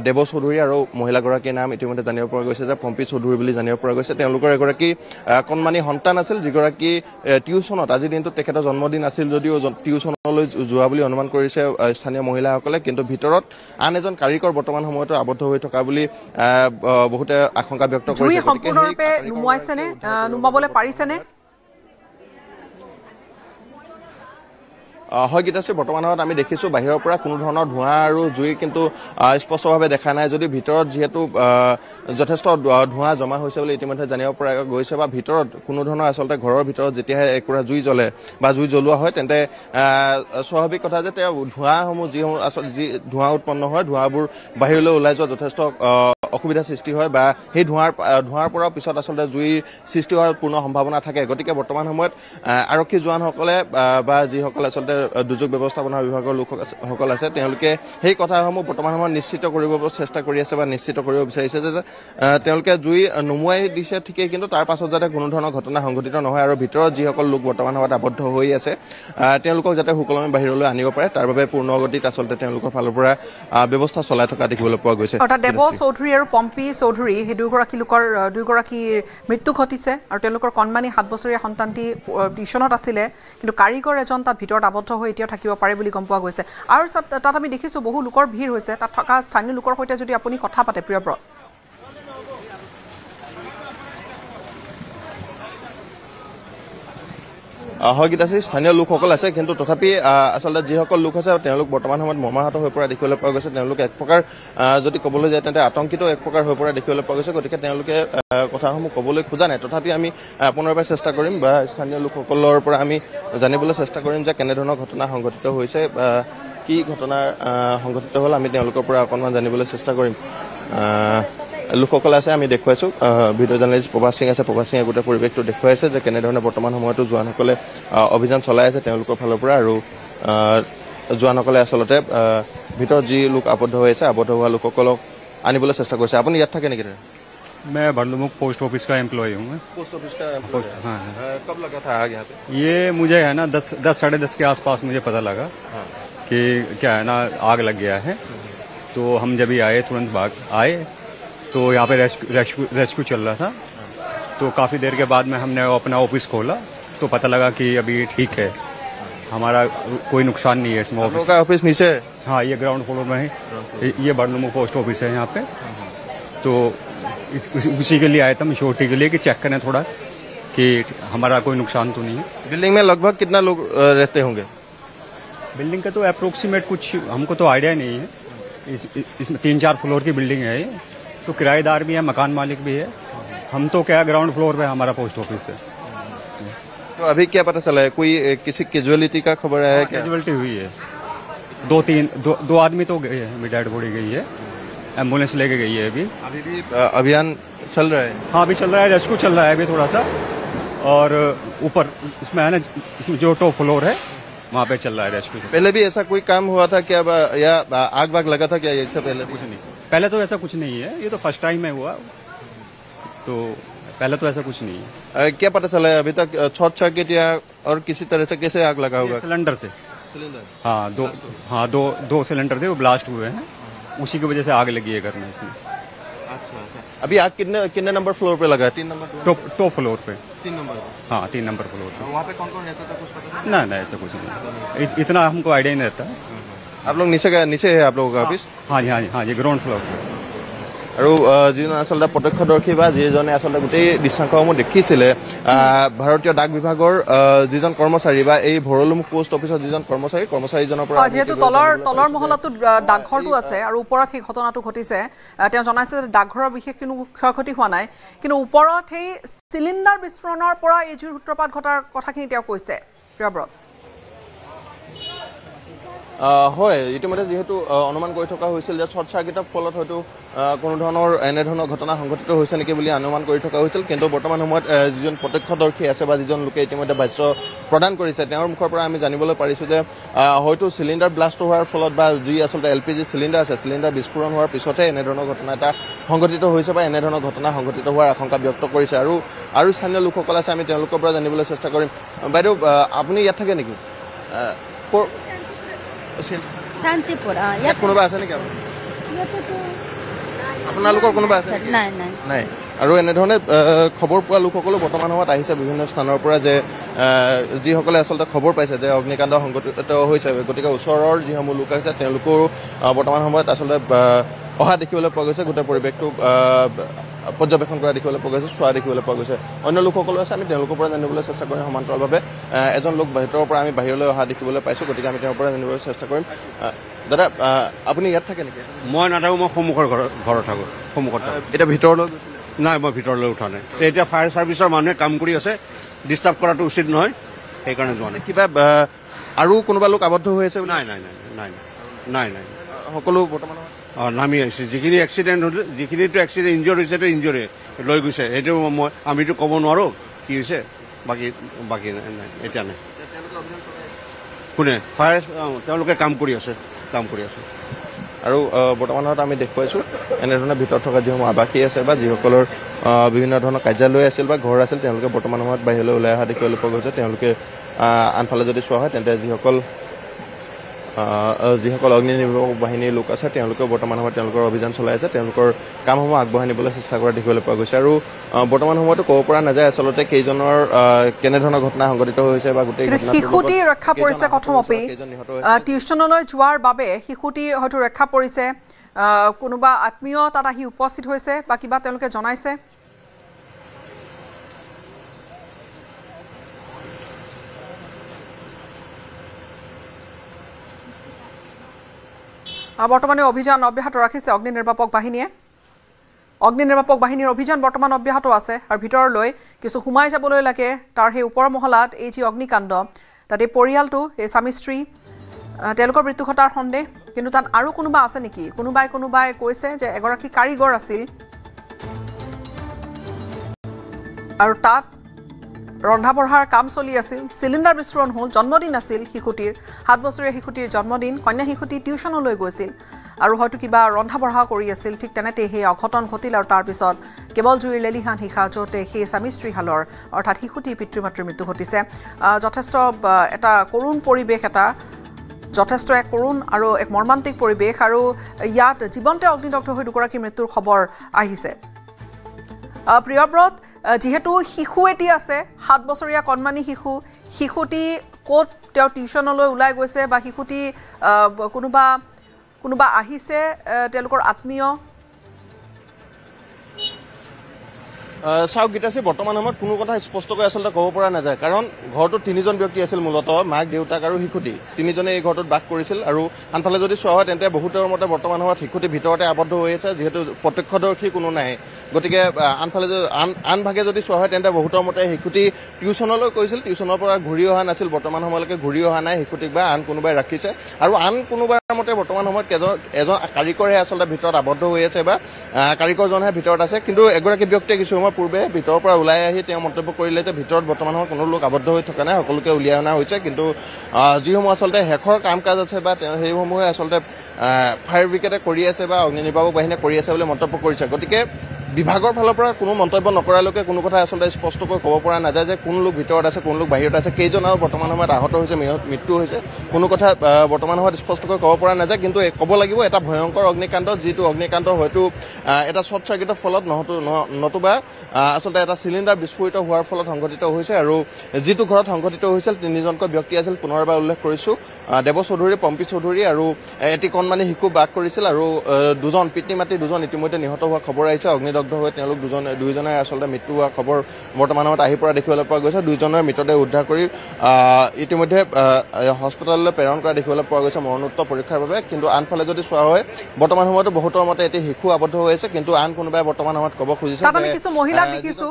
B: দেৱ চৌধুৰী আৰু মহিলাগৰাকীৰ নাম ইতিমধ্যে জানিব পৰা গৈছে যে পম্পী চৌধুৰী বুলি জানিব পৰা গৈছে তেওঁলোকৰ এগৰাকী কণমানি সন্তান আছিল যিগৰাকী টিউচনত আজিৰ দিনটোত তেখেতৰ জন্মদিন আছিল যদিও টিউচনলৈ যোৱা বুলি অনুমান কৰিছে স্থানীয় মহিলাসকলে কিন্তু ভিতৰত আন এজন কাৰিকৰ বৰ্তমান সময়তো আবদ্ধ হৈ থকা বুলি বহুতে আশংকা ব্যক্ত কৰিছে
A: সম্পূৰ্ণৰূপে নুমুৱাইছেনে নুমাবলৈ পাৰিছেনে
B: হয় গীতাশ্ৰী বৰ্তমান সময়ত আমি দেখিছোঁ বাহিৰৰ পৰা কোনো ধৰণৰ ধোঁৱা আৰু জুই কিন্তু স্পষ্টভাৱে দেখা নাই যদি ভিতৰত যিহেতু যথেষ্ট ধোঁৱা জমা হৈছে বুলি ইতিমধ্যে জানিব পৰা গৈছে বা ভিতৰত কোনো ধৰণৰ আচলতে ঘৰৰ ভিতৰত যেতিয়াহে একুৰা জুই জ্বলে বা জুই জ্বলোৱা হয় তেন্তে স্বাভাৱিক কথা যে তেওঁ ধোঁৱাসমূহ যিসমূহ আচলতে যি ধোঁৱা উৎপন্ন হয় ধোঁৱাবোৰ বাহিৰলৈ ওলাই যোৱা যথেষ্ট অসুবিধাৰ সৃষ্টি হয় বা সেই ধোঁৱাৰ পৰাও পিছত আচলতে জুইৰ সৃষ্টি হোৱাৰ পূৰ্ণ সম্ভাৱনা থাকে গতিকে বৰ্তমান সময়ত আৰক্ষী জোৱানসকলে বা যিসকলে আচলতে দুৰ্যোগ ব্যৱস্থাপনা বিভাগৰ লোকসকল আছে তেওঁলোকে সেই কথাসমূহ বৰ্তমান সময়ত নিশ্চিত কৰিব চেষ্টা কৰি আছে বা নিশ্চিত কৰিব বিচাৰিছে যে তেওঁলোকে জুই নুমুৱাই দিছে ঠিকেই কিন্তু তাৰ পাছত যাতে কোনো ধৰণৰ ঘটনা সংঘটিত নহয় আৰু ভিতৰত যিসকল লোক বৰ্তমান সময়ত আবদ্ধ হৈ আছে তেওঁলোকক যাতে সুকলমে বাহিৰলৈ আনিব পাৰে তাৰ বাবে পূৰ্ণগতিত আচলতে তেওঁলোকৰ ফালৰ পৰা ব্যৱস্থা চলাই থকা দেখিবলৈ পোৱা গৈছে
A: দেৱ চৌধুৰী আৰু পম্পী চৌধুৰী সেই দুয়োগৰাকীৰ মৃত্যু ঘটিছে আৰু তেওঁলোকৰ কণমানি 7 বছৰীয়া সন্তানটি টিউচনত আছিলে কিন্তু কাৰিকৰ এজন তাত ভিতৰত আবদ্ধ হৈ এতিয়াও থাকিব পাৰে বুলি গম পোৱা গৈছে আৰু তাত আমি দেখিছোঁ বহু লোকৰ ভিৰ হৈছে তাত থকা স্থানীয় লোকৰ সৈতে যদি আপুনি কথা পাতে প্ৰিয়ব্ৰত
B: হয় গীতাশ্ৰী স্থানীয় লোকসকল আছে কিন্তু তথাপি আচলতে যিসকল লোক আছে তেওঁলোক বৰ্তমান সময়ত মৰ্মাহত হৈ পৰা দেখিবলৈ পোৱা গৈছে তেওঁলোক এক প্ৰকাৰ যদি ক'বলৈ যায় তেন্তে আতংকিত এক প্ৰকাৰ হৈ পৰা দেখিবলৈ পোৱা গৈছে গতিকে তেওঁলোকে কথাসমূহ ক'বলৈ খোজা নাই তথাপি আমি পুনৰবাৰ চেষ্টা কৰিম বা স্থানীয় লোকসকলৰ পৰা আমি জানিবলৈ চেষ্টা কৰিম যে কেনেধৰণৰ ঘটনা সংঘটিত হৈছে বা কি ঘটনা সংঘটিত হ'ল আমি তেওঁলোকৰ পৰা অকণমান জানিবলৈ চেষ্টা কৰিম লোকসকল আছে আমি দেখুৱাইছোঁ ভিডিঅ' জাৰ্নেলিষ্ট প্ৰভাস সিং আছে প্ৰভাস সিঙে গোটেই পৰিৱেশটো দেখুৱাইছে যে কেনেধৰণে বৰ্তমান সময়তো জোৱানসকলে অভিযান চলাই আছে তেওঁলোকৰ ফালৰ পৰা আৰু জোৱানসকলে আচলতে ভিতৰত যি লোক আবদ্ধ হৈ আছে আবদ্ধ হোৱা লোকসকলক আনিবলৈ চেষ্টা কৰিছে আপুনি ইয়াত থাকে নেকি
D: मैं भरलुमुख पोस्ट ऑफिस का एम्प्लॉय हूँ
B: पोस्ट ऑफिस का
D: हाँ
B: कब लगा था आग यहाँ पे
D: ये मुझे है ना 10 साढ़े 10 के आसपास मुझे पता लगा कि क्या है ना आग लग गया है तो हम जब ही आए तुरंत भाग आए तो यहाँ पे रेस्क्यू चल रहा था। तो काफ़ी देर के बाद में हमने अपना ऑफिस खोला तो पता लगा कि अभी ठीक है, हमारा कोई नुकसान नहीं है इसमें।
B: आप लोगों का ऑफिस नीचे है?
D: हाँ, ये ग्राउंड फ्लोर में है, ये बड़लुमु पोस्ट ऑफिस है यहाँ पे। तो उसी के लिए आए थे हम, श्योरिटी के लिए कि चेक करें थोड़ा कि हमारा कोई नुकसान तो नहीं है।
B: बिल्डिंग में लगभग कितना लोग रहते होंगे?
D: बिल्डिंग का तो अप्रोक्सीमेट कुछ हमको तो आइडिया नहीं है। इसमें 3-4 फ्लोर की बिल्डिंग है ये, तो किराएदार भी है, मकान मालिक भी है। हम तो क्या ग्राउंड फ्लोर पे हमारा पोस्ट ऑफिस है।
B: तो अभी क्या पता चला है, कोई किसी कैजुअलिटी का खबर है क्या?
D: कैजुअलिटी हुई है, 2 आदमी तो गए हैं, अभी डेड बॉडी गई है, एम्बुलेंस लेके गई है। अभी
B: भी अभियान चल रहा है?
D: हाँ, अभी चल रहा है, रेस्क्यू चल रहा है अभी थोड़ा सा। और ऊपर इसमें है ना, जो टॉप फ्लोर है वहाँ पे चल रहा है रेस्क्यू।
B: पहले भी ऐसा कोई काम हुआ था क्या, या आग वाग लगा था क्या इससे पहले?
D: कुछ नहीं, पहले तो ऐसा कुछ नहीं है, ये तो फर्स्ट टाइम में हुआ, तो पहले तो ऐसा कुछ नहीं है।
B: क्या पता चला है अभी तक, शॉर्ट सर्किट या और किसी तरह से कैसे आग लगा होगा?
D: सिलेंडर से। हाँ, दो सिलेंडर थे, वो ब्लास्ट हुए हैं, उसी की वजह से आग लगी है घर में इसमें।
B: अच्छा। अभी आग कितने नंबर फ्लोर पे लगा है? 3 नंबर
D: टॉप फ्लोर पे।
B: 3 नंबर?
D: हाँ, 3 नंबर फ्लोर पे।
B: वहाँ पे कौन कौन रहता था कुछ पता नहीं?
D: ना ऐसा कुछ नहीं, इतना हमको आइडिया नहीं रहता।
B: आप लोग नीचे है आप लोगों का ऑफिस?
D: हाँ जी, গ্ৰাউণ্ড ফ্লোৰ।
B: আৰু যিজন আচলতে প্ৰত্যক্ষদৰ্শী বা যিজনে আচলতে গোটেই দৃশ্যাংশসমূহ দেখিছিলে, ভাৰতীয় ডাক বিভাগৰ যিজন কৰ্মচাৰী বা এই ভৰলুমুখ পোষ্ট অফিচৰ যিজন কৰ্মচাৰীজনৰ পৰা
A: যেহেতু তলৰ মহলাটোত ডাকঘৰটো আছে আৰু ওপৰত সেই ঘটনাটো ঘটিছে, তেওঁ জনাইছে যে ডাকঘৰৰ বিশেষ কোনো ক্ষয়ক্ষতি হোৱা নাই, কিন্তু ওপৰত সেই চিলিণ্ডাৰ বিস্ফোৰণৰ পৰা এই জুইৰ সূত্ৰপাত ঘটাৰ কথাখিনি তেওঁ কৈছে। প্ৰিয়ব্ৰত,
B: হয়, ইতিমধ্যে যিহেতু অনুমান কৰি থকা হৈছিল যে শ্বৰ্ট চাৰ্কিটৰ ফলত হয়তো কোনো ধৰণৰ এনেধৰণৰ ঘটনা সংঘটিত হৈছে নেকি বুলি অনুমান কৰি থকা হৈছিল, কিন্তু বৰ্তমান সময়ত যিজন প্ৰত্যক্ষদৰ্শী আছে বা যিজন লোকে ইতিমধ্যে ভাষ্য প্ৰদান কৰিছে, তেওঁৰ মুখৰ পৰা আমি জানিবলৈ পাৰিছোঁ যে হয়তো চিলিণ্ডাৰ ব্লাষ্ট হোৱাৰ ফলত বা যি আচলতে LPG চিলিণ্ডাৰ আছে, চিলিণ্ডাৰ বিস্ফোৰণ হোৱাৰ পিছতহে এনেধৰণৰ ঘটনা এটা সংঘটিত হৈছে বা এনেধৰণৰ ঘটনা সংঘটিত হোৱাৰ আশংকা ব্যক্ত কৰিছে। আৰু স্থানীয় লোকসকল আছে, আমি তেওঁলোকৰ পৰা জানিবলৈ চেষ্টা কৰিম। বাইদেউ, আপুনি ইয়াত থাকে নেকি?
E: শান্তিপুৰ।
B: ইয়াত কোনোবা আছে নেকি? আপোনালোকৰ কোনোবা আছে? নাই। আৰু এনেধৰণে খবৰ পোৱা লোকসকলো বৰ্তমান সময়ত আহিছে বিভিন্ন স্থানৰ পৰা, যে যিসকলে আচলতে খবৰ পাইছে যে অগ্নিকাণ্ড সংঘটিত হৈছে, গতিকে ওচৰৰ যিসমূহ লোক আছে তেওঁলোকৰো বৰ্তমান সময়ত আচলতে অহা দেখিবলৈ পোৱা গৈছে, গোটেই পৰিৱেশটো পৰ্যবেক্ষণ কৰা দেখিবলৈ পোৱা গৈছে, চোৱা দেখিবলৈ পোৱা গৈছে। অন্য লোকসকলো আছে, আমি তেওঁলোকৰ পৰা জানিবলৈ চেষ্টা কৰিম। সমান্তৰালভাৱে এজন লোক ভিতৰৰ পৰা আমি বাহিৰলৈ অহা দেখিবলৈ পাইছোঁ, গতিকে আমি তেওঁৰ পৰা জানিবলৈ চেষ্টা কৰিম। দাদা, আপুনি ইয়াত থাকে নেকি?
F: মই নাথাকোঁ, মই সন্মুখৰ ঘৰত থাকোঁ, সন্মুখত থাকোঁ।
B: এতিয়া ভিতৰলৈ
F: নাই, মই ভিতৰলৈ উঠা নাই। এতিয়া ফায়াৰ ছাৰ্ভিচৰ মানুহে কাম কৰি আছে, ডিষ্টাৰ্ব কৰাটো উচিত নহয়, সেইকাৰণে যোৱা নাই।
B: কিবা আৰু কোনোবা লোক আবদ্ধ হৈ আছে?
F: নাই।
B: সকলো বৰ্তমান
F: নামি আহিছে। যিখিনি এক্সিডেণ্ট হ'ল, যিখিনিতো এক্সিডেণ্ট ইনজিয়ৰ হৈছে, তো ইনজিয়ৰে লৈ গৈছে, সেইটো আমিতো ক'ব নোৱাৰোঁ কি হৈছে। বাকী নাই, এতিয়া নাই। কোনে? ফায়াৰ, তেওঁলোকে কাম কৰি আছে।
B: আৰু বৰ্তমানত আমি দেখুৱাইছোঁ এনেধৰণে ভিতৰত থকা যিসমূহ আৱাসী আছে বা যিসকলৰ বিভিন্ন ধৰণৰ কাৰ্যালয় আছিল বা ঘৰ আছিল, তেওঁলোকে বৰ্তমান সময়ত বাহিৰলৈ ওলাই অহা দেখিবলৈ পোৱা গৈছে। তেওঁলোকে আনফালে যদি চোৱা হয় তেন্তে যিসকল অগ্নি নিৰ্বাপক বাহিনীৰ লোক আছে, তেওঁলোকেও বৰ্তমান সময়ত তেওঁলোকৰ অভিযান চলাই আছে, তেওঁলোকৰ কামসমূহ আগবঢ়াই নিবলৈ চেষ্টা কৰা দেখিবলৈ পোৱা গৈছে। আৰু বৰ্তমান সময়তো ক'ব পৰা নাযায় আচলতে কেইজনৰ কেনেধৰণৰ ঘটনা সংঘটিত হৈছে বা গোটেই
A: শিশুটি ৰক্ষা পৰিছে। কথমপি টিউচনলৈ যোৱাৰ বাবে শিশুটি হয়তো ৰক্ষা পৰিছে, কোনোবা আত্মীয় তাত আহি উপস্থিত হৈছে বা কিবা তেওঁলোকে জনাইছে? বৰ্তমানে অভিযান অব্যাহত ৰাখিছে অগ্নি নিৰ্বাপক বাহিনীয়ে। অগ্নি নিৰ্বাপক বাহিনীৰ অভিযান বৰ্তমান অব্যাহত আছে আৰু ভিতৰলৈ কিছু সোমাই যাবলৈ লাগে। তাৰ সেই ওপৰ মহলাত এই যি অগ্নিকাণ্ড, তাতে পৰিয়ালটো, এই স্বামী স্ত্ৰী, তেওঁলোকৰ মৃত্যু ঘটাৰ সন্দেহ, কিন্তু তাত আৰু কোনোবা আছে নেকি? কোনোবাই কৈছে যে এগৰাকী কাৰিকৰ আছিল আৰু তাত ৰন্ধা বঢ়াৰ কাম চলি আছিল, চিলিণ্ডাৰ বিস্ফোৰণ হ'ল, জন্মদিন আছিল শিশুটিৰ, 7 বছৰীয়া শিশুটিৰ জন্মদিন, কন্যা শিশুটি টিউচনলৈ গৈছিল আৰু হয়তো কিবা ৰন্ধা বঢ়া কৰি আছিল। ঠিক তেনেতে সেই অঘটন ঘটিল আৰু তাৰপিছত কেৱল জুইৰ লেলিহান হিসা, য'তে সেই স্বামী স্ত্ৰীহালৰ অৰ্থাৎ শিশুটিৰ পিতৃ মাতৃৰ মৃত্যু ঘটিছে। যথেষ্ট এটা কৰুণ পৰিৱেশ এটা যথেষ্ট এক কৰুণ আৰু এক মৰ্মান্তিক পৰিৱেশ আৰু ইয়াত জীৱন্তে অগ্নিদগ্ধ হৈ দুগৰাকী মৃত্যুৰ খবৰ আহিছে প্ৰিয়ব্ৰত যেহেতু শিশু এটি আছে 7 বছৰীয়া কণমানি শিশুটি ক'ত তেওঁ টিউচনলৈ ওলাই গৈছে বা শিশুটি কোনোবা আহিছে তেওঁলোকৰ আত্মীয়
B: চাওক গীতাশ্ৰী বৰ্তমান সময়ত কোনো কথা স্পষ্টকৈ আচলতে ক'ব পৰা নাযায় কাৰণ ঘৰটোত 3জন ব্যক্তি আছিল মূলতঃ মাক দেউতাক আৰু শিশুটি 3জনে এই ঘৰটোত বাস কৰিছিল আৰু আনফালে যদি চোৱা হয় তেন্তে বহুতৰ মতে বৰ্তমান সময়ত শিশুটি ভিতৰতে আবদ্ধ হৈ আছে যিহেতু প্ৰত্যক্ষদৰ্শী কোনো নাই গতিকে আনফালে আনভাগে যদি চোৱা হয় তেন্তে বহুতৰ মতে শিশুটি টিউচনলৈ গৈছিল টিউচনৰ পৰা ঘূৰি অহা নাছিল বৰ্তমান সময়লৈকে ঘূৰি অহা নাই শিশুটিক বা আন কোনোবাই ৰাখিছে আৰু আন কোনোবাৰ মতে বৰ্তমান সময়ত এজন কাৰিকৰহে আচলতে ভিতৰত আবদ্ধ হৈ আছে বা কাৰিকৰজনহে ভিতৰত আছে কিন্তু এগৰাকী ব্যক্তিয়ে কিছু সময় পূৰ্বে ভিতৰৰ পৰা ওলাই আহি তেওঁ মন্তব্য কৰিলে যে ভিতৰত বৰ্তমান সময়ত কোনো লোক আবদ্ধ হৈ থকা নাই সকলোকে উলিয়াই অনা হৈছে কিন্তু যিসমূহ আচলতে শেষৰ কাম কাজ আছে বা সেইসমূহে আচলতে ফায়াৰ ব্ৰিগেডে কৰি আছে বা অগ্নি নিৰ্বাপক বাহিনীয়ে কৰি আছে বুলি মন্তব্য কৰিছে গতিকে বিভাগৰ ফালৰ পৰা কোনো মন্তব্য নকৰালৈকে কোনো কথা আচলতে স্পষ্টকৈ ক'ব পৰা নাযায় যে কোন লোক ভিতৰত আছে কোন লোক বাহিৰত আছে কেইজন আৰু বৰ্তমান সময়ত আহত হৈছে মৃত্যু হৈছে কোনো কথা বৰ্তমান সময়ত স্পষ্টকৈ ক'ব পৰা নাযায় কিন্তু ক'ব লাগিব এটা ভয়ংকৰ অগ্নিকাণ্ড যিটো অগ্নিকাণ্ড হয়তো এটা শ্বৰ্ট চাৰ্কিটৰ ফলত নতুবা আচলতে এটা চিলিণ্ডাৰ বিস্ফোৰিত হোৱাৰ ফলত সংঘটিত হৈছে আৰু যিটো ঘৰত সংঘটিত হৈছিল 3জনকৈ ব্যক্তি আছিল পুনৰবাৰ উল্লেখ কৰিছোঁ দেৱ চৌধুৰী পম্পী চৌধুৰী আৰু এটি কণমানি শিশু বাস কৰিছিল আৰু দুজন পিতৃ মাতৃ দুজন ইতিমধ্যে নিহত হোৱা খবৰ আহিছে অগ্নিদগ্ধ হৈ তেওঁলোক দুইজনে আচলতে মৃত্যু হোৱা খবৰ বৰ্তমান সময়ত আহি পৰা দেখিবলৈ পোৱা গৈছে দুইজনৰ মৃতদেহ উদ্ধাৰ কৰি ইতিমধ্যে হস্পিটেললৈ প্ৰেৰণ কৰা দেখিবলৈ পোৱা গৈছে মৰণোত্তৰ পৰীক্ষাৰ বাবে কিন্তু আনফালে যদি চোৱা হয় বৰ্তমান সময়তো বহুতৰ মতে এটি শিশু আবদ্ধ হৈ আছে কিন্তু আন কোনোবাই বৰ্তমান সময়ত ক'ব খুজিছে
A: আমি কিছু মহিলাক দেখিছো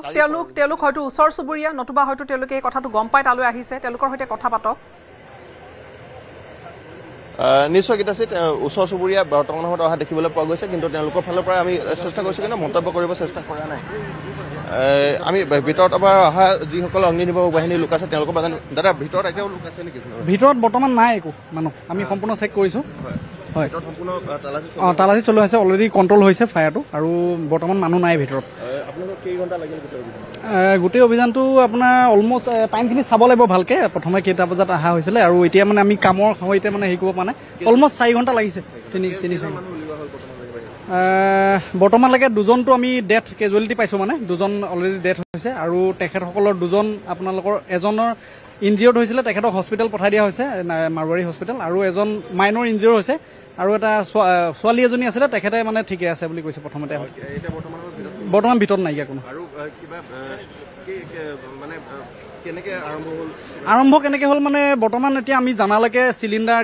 A: তেওঁলোক হয়তো ওচৰ চুবুৰীয়া নতুবা হয়তো তেওঁলোকে এই কথাটো গম পাই তালৈ আহিছে তেওঁলোকৰ সৈতে কথা পাতক
B: নিশ্চয় গীতাশ্ৰী ওচৰ চুবুৰীয়া বৰ্তমান সময়ত অহা দেখিবলৈ পোৱা গৈছে কিন্তু তেওঁলোকৰ ফালৰ পৰা আমি চেষ্টা কৰিছোঁ কিন্তু মন্তব্য কৰিব চেষ্টা কৰা নাই আমি ভিতৰত অহা যিসকল অগ্নি নিৰ্বাপক বাহিনীৰ লোক আছে তেওঁলোকৰ দাদা ভিতৰত এতিয়াও লোক আছে নেকি
G: ভিতৰত বৰ্তমান নাই একো মানুহ আমি সম্পূৰ্ণ চেক কৰিছোঁ হয় তালাচী চলোৱা হৈছে অলৰেডি কণ্ট্ৰল হৈছে ফায়াৰটো আৰু বৰ্তমান মানুহ নাই ভিতৰত গোটেই অভিযানটো আপোনাৰ অলমষ্ট টাইমখিনি চাব লাগিব ভালকৈ প্ৰথমে কেইটা বজাত অহা হৈছিলে আৰু এতিয়া মানে আমি কামৰ সৈতে মানে হেৰি কৰিব পৰা নাই অলমষ্ট 4 ঘণ্টা লাগিছে তিনি বৰ্তমানলৈকে 2জনটো আমি ডেথ কেজুৱেলিটি পাইছোঁ মানে 2জন অলৰেডি ডেথ হৈছে আৰু তেখেতসকলৰ 2জন আপোনালোকৰ এজনৰ ইনজিয়ৰ্ড হৈছিলে তেখেতক হস্পিটেল পঠাই দিয়া হৈছে মাৰোৱাৰী হস্পিটেল আৰু এজন মাইনৰ ইনজিয়ৰ হৈছে আৰু এটা ছোৱালী এজনী আছিলে তেখেতে মানে ঠিকে আছে বুলি কৈছে প্ৰথমতে বৰ্তমান ভিতৰত নাইকিয়া কোনো আৰম্ভ কেনেকৈ হ'ল মানে বৰ্তমান এতিয়া আমি জানালৈকে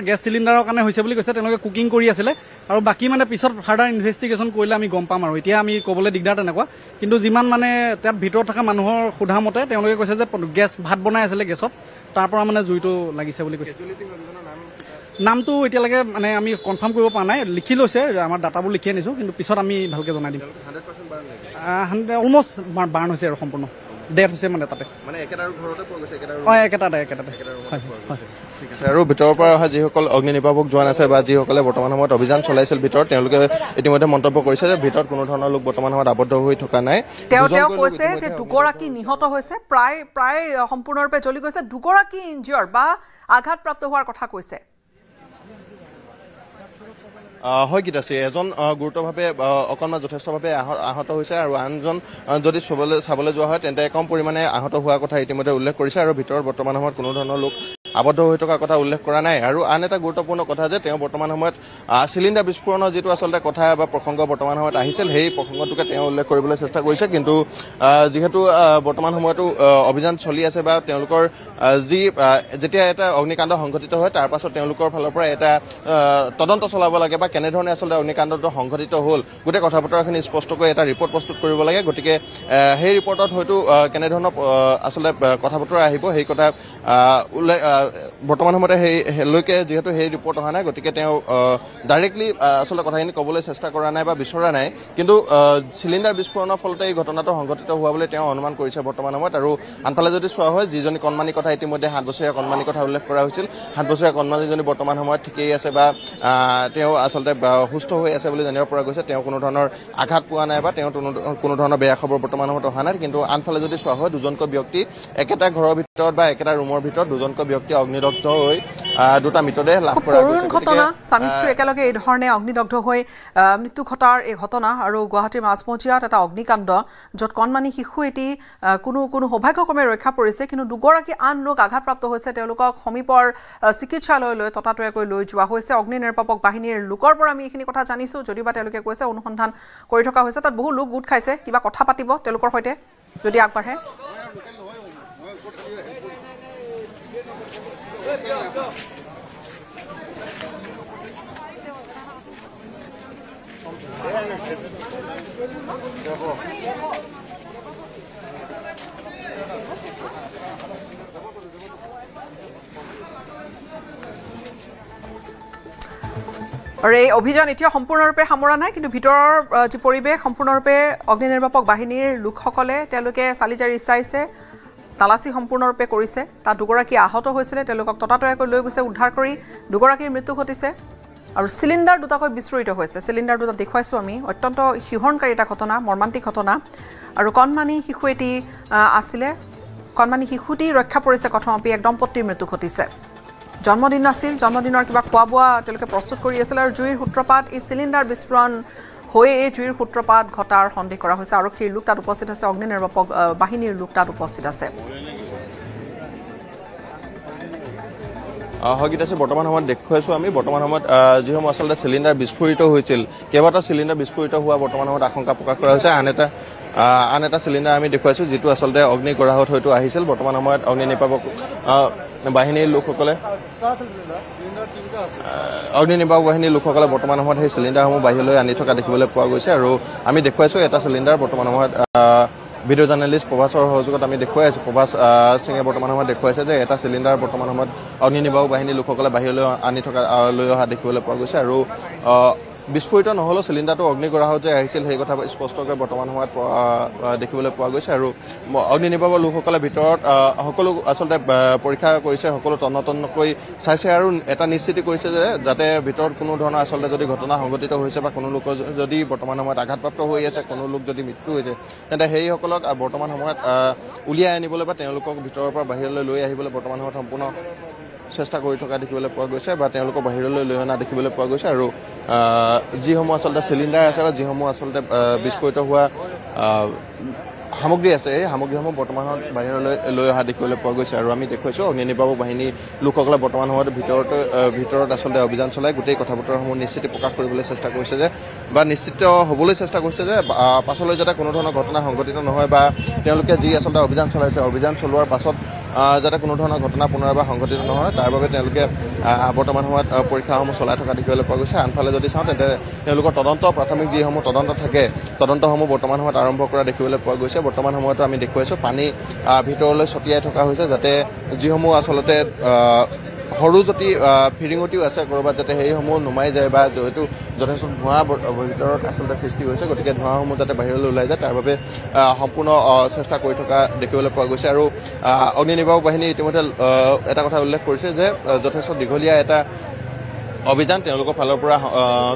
G: গেছ চিলিণ্ডাৰৰ কাৰণে হৈছে বুলি কৈছে তেওঁলোকে কুকিং কৰি আছিলে আৰু বাকী মানে পিছত ফাৰ্ডাৰ ইনভেষ্টিগেশ্যন কৰিলে আমি গম পাম আৰু এতিয়া আমি ক'বলৈ দিগদাৰ তেনেকুৱা কিন্তু যিমান মানে তাত ভিতৰত থকা মানুহৰ সোধা মতে তেওঁলোকে কৈছে যে ভাত বনাই আছিলে গেছত তাৰ পৰা মানে জুইটো লাগিছে বুলি কৈছে নামটো এতিয়ালৈকে মানে আমি কনফাৰ্ম কৰিব পৰা নাই লিখি লৈছে আমাৰ ডাটাবোৰ লিখি আনিছোঁ কিন্তু পিছত আমি ভালকৈ জনাই দিম অলমষ্ট বাৰ্ণ হৈছে আৰু সম্পূৰ্ণ ডেথ হৈছে মানে তাতে একেটাতে
B: আৰু ভিতৰৰ পৰা অহা যিসকল অগ্নি নিৰ্বাপক জোৱান আছে বা যিসকলে বৰ্তমান সময়ত অভিযান চলাইছিল ভিতৰত তেওঁলোকে ইতিমধ্যে মন্তব্য কৰিছে যে ভিতৰত কোনো ধৰণৰ লোক বৰ্তমান সময়ত আবদ্ধ হৈ থকা নাই
A: তেওঁ কৈছে যে দুগৰাকী নিহত হৈছে প্ৰায় সম্পূৰ্ণৰূপে জ্বলি গৈছে দুগৰাকী ইনজিয়ৰ বা আঘাতপ্ৰাপ্ত হোৱাৰ কথা কৈছে
B: হয় গীতাশ্ৰী এজন গুৰুতৰভাৱে অকণমান যথেষ্টভাৱে আহত হৈছে আৰু আনজন যদি চাবলৈ যোৱা হয় তেন্তে কম পৰিমাণে আহত হোৱাৰ কথা ইতিমধ্যে উল্লেখ কৰিছে আৰু ভিতৰত বৰ্তমান সময়ত কোনো ধৰণৰ লোক আবদ্ধ হৈ থকাৰ কথা উল্লেখ কৰা নাই আৰু আন এটা গুৰুত্বপূৰ্ণ কথা যে তেওঁ বৰ্তমান সময়ত চিলিণ্ডাৰ বিস্ফোৰণৰ যিটো আচলতে কথা বা প্ৰসংগ বৰ্তমান সময়ত আহিছিল সেই প্ৰসংগটোকে তেওঁ উল্লেখ কৰিবলৈ চেষ্টা কৰিছে কিন্তু যিহেতু বৰ্তমান সময়তো অভিযান চলি আছে বা তেওঁলোকৰ যেতিয়া এটা অগ্নিকাণ্ড সংঘটিত হয় তাৰ পাছত তেওঁলোকৰ ফালৰ পৰা এটা তদন্ত চলাব লাগে বা কেনেধৰণে আচলতে অগ্নিকাণ্ডটো সংঘটিত হ'ল গোটেই কথা বতৰাখিনি স্পষ্টকৈ এটা ৰিপৰ্ট প্ৰস্তুত কৰিব লাগে গতিকে সেই ৰিপৰ্টত হয়তো কেনেধৰণৰ আচলতে কথা বতৰা আহিব সেই কথা বৰ্তমান সময়তে সেইলৈকে যিহেতু সেই ৰিপৰ্ট অহা নাই গতিকে তেওঁ ডাইৰেক্টলি আচলতে কথাখিনি ক'বলৈ চেষ্টা কৰা নাই বা বিচৰা নাই কিন্তু চিলিণ্ডাৰ বিস্ফোৰণৰ ফলতে এই ঘটনাটো সংঘটিত হোৱা বুলি তেওঁ অনুমান কৰিছে বৰ্তমান সময়ত আৰু আনফালে যদি চোৱা হয় যিজনী কণমানি কথা ইতিমধ্যে 7 বছৰীয়া কণমানি কথা উল্লেখ কৰা হৈছিল 7 বছৰীয়া কণমানিজনী বৰ্তমান সময়ত ঠিকেই আছে বা তেওঁ আচলতে সুস্থ হৈ আছে বুলি জানিব পৰা গৈছে তেওঁ কোনো ধৰণৰ আঘাত পোৱা নাই বা তেওঁ কোনো ধৰণৰ বেয়া খবৰ বৰ্তমান সময়ত অহা নাই কিন্তু আনফালে যদি চোৱা হয় 2জনকৈ ব্যক্তি একেটা ঘৰৰ ভিতৰত বা একেটা ৰুমৰ ভিতৰত 2জনকৈ ব্যক্তি অগ্নিদগ্ধ হৈ দুটা মৃতদেহ লাভ
A: খুব
B: কৰা
A: কৰুণ
B: হৈছে
A: ঘটনা স্বামী স্ত্ৰী একেলগে এই ধৰণে অগ্নিদগ্ধ হৈ মৃত্যু ঘটাৰ এই ঘটনা আৰু গুৱাহাটীৰ মাজমজিয়াত এটা অগ্নিকাণ্ড য'ত কণমানি শিশু এটি কোনো সৌভাগ্যক্ৰমে ৰক্ষা পৰিছে কিন্তু দুগৰাকী আন লোক আঘাতপ্ৰাপ্ত হৈছে তেওঁলোকক সমীপৰ চিকিৎসালয়লৈ ততাতৈয়াকৈ লৈ যোৱা হৈছে অগ্নি নিৰ্বাপক বাহিনীৰ লোকৰ পৰা আমি এইখিনি কথা জানিছোঁ যদিবা তেওঁলোকে কৈছে অনুসন্ধান কৰি থকা হৈছে তাত বহু লোক গোট খাইছে কিবা কথা পাতিব তেওঁলোকৰ সৈতে যদি আগবাঢ়ে আৰু এই অভিযান এতিয়া সম্পূৰ্ণৰূপে সামৰা নাই কিন্তু ভিতৰৰ যি পৰিৱেশ সম্পূৰ্ণৰূপে অগ্নি নিৰ্বাপক বাহিনীৰ লোকসকলে তেওঁলোকে চালি জাৰি চাইছে তালাচী সম্পূৰ্ণৰূপে কৰিছে তাত দুগৰাকী আহত হৈছিলে তেওঁলোকক ততাতৈয়াকৈ লৈ গৈছে উদ্ধাৰ কৰি দুগৰাকীৰ মৃত্যু ঘটিছে আৰু চিলিণ্ডাৰ দুটাকৈ বিস্ফোৰিত হৈছে চিলিণ্ডাৰ দুটা দেখুৱাইছোঁ আমি অত্যন্ত শিহৰণকাৰী এটা ঘটনা মৰ্মান্তিক ঘটনা আৰু কণমানি শিশু এটি আছিলে কণমানি শিশুটি ৰক্ষা পৰিছে কথমপি এক দম্পতীৰ মৃত্যু ঘটিছে জন্মদিন আছিল জন্মদিনৰ কিবা খোৱা বোৱা তেওঁলোকে প্ৰস্তুত কৰি আছিল আৰু জুইৰ সূত্ৰপাত এই চিলিণ্ডাৰ বিস্ফোৰণ হৈ এই জুইৰ সূত্ৰপাত ঘটাৰ সন্দেহ কৰা হৈছে আৰক্ষীৰ লোক তাত উপস্থিত আছে অগ্নি নিৰ্বাপক বাহিনীৰ লোক তাত উপস্থিত আছে
B: হয়গীত আছে বৰ্তমান সময়ত দেখুৱাইছোঁ আমি বৰ্তমান সময়ত যিসমূহ আচলতে চিলিণ্ডাৰ বিস্ফোৰিত হৈছিল কেইবাটাও চিলিণ্ডাৰ বিস্ফোৰিত হোৱা বৰ্তমান সময়ত আশংকা প্ৰকাশ কৰা হৈছে আন এটা চিলিণ্ডাৰ আমি দেখুৱাইছোঁ যিটো আচলতে অগ্নিগৰাহত হয়তো আহিছিল বৰ্তমান সময়ত অগ্নি নিৰ্বাপক বাহিনীৰ লোকসকলে অগ্নি নিৰ্বাপক বাহিনীৰ লোকসকলে বৰ্তমান সময়ত সেই চিলিণ্ডাৰসমূহ বাহিৰলৈ আনি থকা দেখিবলৈ পোৱা গৈছে আৰু আমি দেখুৱাইছোঁ এটা চিলিণ্ডাৰ বৰ্তমান সময়ত ভিডিঅ' জাৰ্নেলিষ্ট প্ৰভাসৰ সহযোগত আমি দেখুৱাই আছোঁ প্ৰভাস সিঙে বৰ্তমান সময়ত দেখুৱাইছে যে এটা চিলিণ্ডাৰ বৰ্তমান সময়ত অগ্নি নিৰ্বাপক বাহিনীৰ লোকসকলে বাহিৰলৈ আনি থকা লৈ অহা দেখিবলৈ পোৱা গৈছে আৰু বিস্ফোৰিত নহ'লেও চিলিণ্ডাৰটো অগ্নিগৰাহত যে আহিছিল সেই কথা স্পষ্টকৈ বৰ্তমান সময়ত দেখিবলৈ পোৱা গৈছে আৰু অগ্নি নিৰ্বাপক লোকসকলে ভিতৰত সকলো আচলতে পৰীক্ষা কৰিছে সকলো তন্নতন্নকৈ চাইছে আৰু এটা নিশ্চিতি কৰিছে যে যাতে ভিতৰত কোনো ধৰণৰ আচলতে যদি ঘটনা সংঘটিত হৈছে বা কোনো লোকৰ যদি বৰ্তমান সময়ত আঘাতপ্ৰাপ্ত হৈ আছে কোনো লোক যদি মৃত্যু হৈছে তেন্তে সেইসকলক বৰ্তমান সময়ত উলিয়াই আনিবলৈ বা তেওঁলোকক ভিতৰৰ পৰা বাহিৰলৈ লৈ আহিবলৈ বৰ্তমান সময়ত সম্পূৰ্ণ চেষ্টা কৰি থকা দেখিবলৈ পোৱা গৈছে বা তেওঁলোকক বাহিৰলৈ লৈ অনা দেখিবলৈ পোৱা গৈছে আৰু যিসমূহ আচলতে চিলিণ্ডাৰ আছে বা যিসমূহ আচলতে বিস্ফোৰিত হোৱা সামগ্ৰী আছে এই সামগ্ৰীসমূহ বৰ্তমানত বাহিৰলৈ লৈ অহা দেখিবলৈ পোৱা গৈছে আৰু আমি দেখুৱাইছোঁ অগ্নি নিৰ্বাপক বাহিনীৰ লোকসকলে বৰ্তমান সময়ত ভিতৰত আচলতে অভিযান চলাই গোটেই কথা বতৰাসমূহ নিশ্চিতি প্ৰকাশ কৰিবলৈ চেষ্টা কৰিছে যে বা নিশ্চিত হ'বলৈ চেষ্টা কৰিছে যে পাছলৈ যাতে কোনো ধৰণৰ ঘটনা সংঘটিত নহয় বা তেওঁলোকে যি আচলতে অভিযান চলাইছে অভিযান চলোৱাৰ পাছত যাতে কোনো ধৰণৰ ঘটনা পুনৰবাৰ সংঘটিত নহয় তাৰ বাবে তেওঁলোকে বৰ্তমান সময়ত পৰীক্ষাসমূহ চলাই থকা দেখিবলৈ পোৱা গৈছে আনফালে যদি চাওঁ তেন্তে তেওঁলোকৰ প্ৰাথমিক যিসমূহ তদন্ত থাকে তদন্তসমূহ বৰ্তমান সময়ত আৰম্ভ কৰা দেখিবলৈ পোৱা গৈছে বৰ্তমান সময়তো আমি দেখুৱাইছোঁ পানী ভিতৰলৈ ছটিয়াই থকা হৈছে যাতে যিসমূহ আচলতে সৰু যদি ফিৰিঙতিও আছে ক'ৰবাত যাতে সেইসমূহ নুমাই যায় বা যিহেতু যথেষ্ট ধোঁৱা ভিতৰত আচলতে সৃষ্টি হৈছে গতিকে ধোঁৱাসমূহ যাতে বাহিৰলৈ ওলাই যায় তাৰ বাবে সম্পূৰ্ণ চেষ্টা কৰি থকা দেখিবলৈ পোৱা গৈছে আৰু অগ্নি নিৰ্বাপক বাহিনীয়ে ইতিমধ্যে এটা কথা উল্লেখ কৰিছে যে যথেষ্ট দীঘলীয়া এটা অভিযান তেওঁলোকৰ ফালৰ পৰা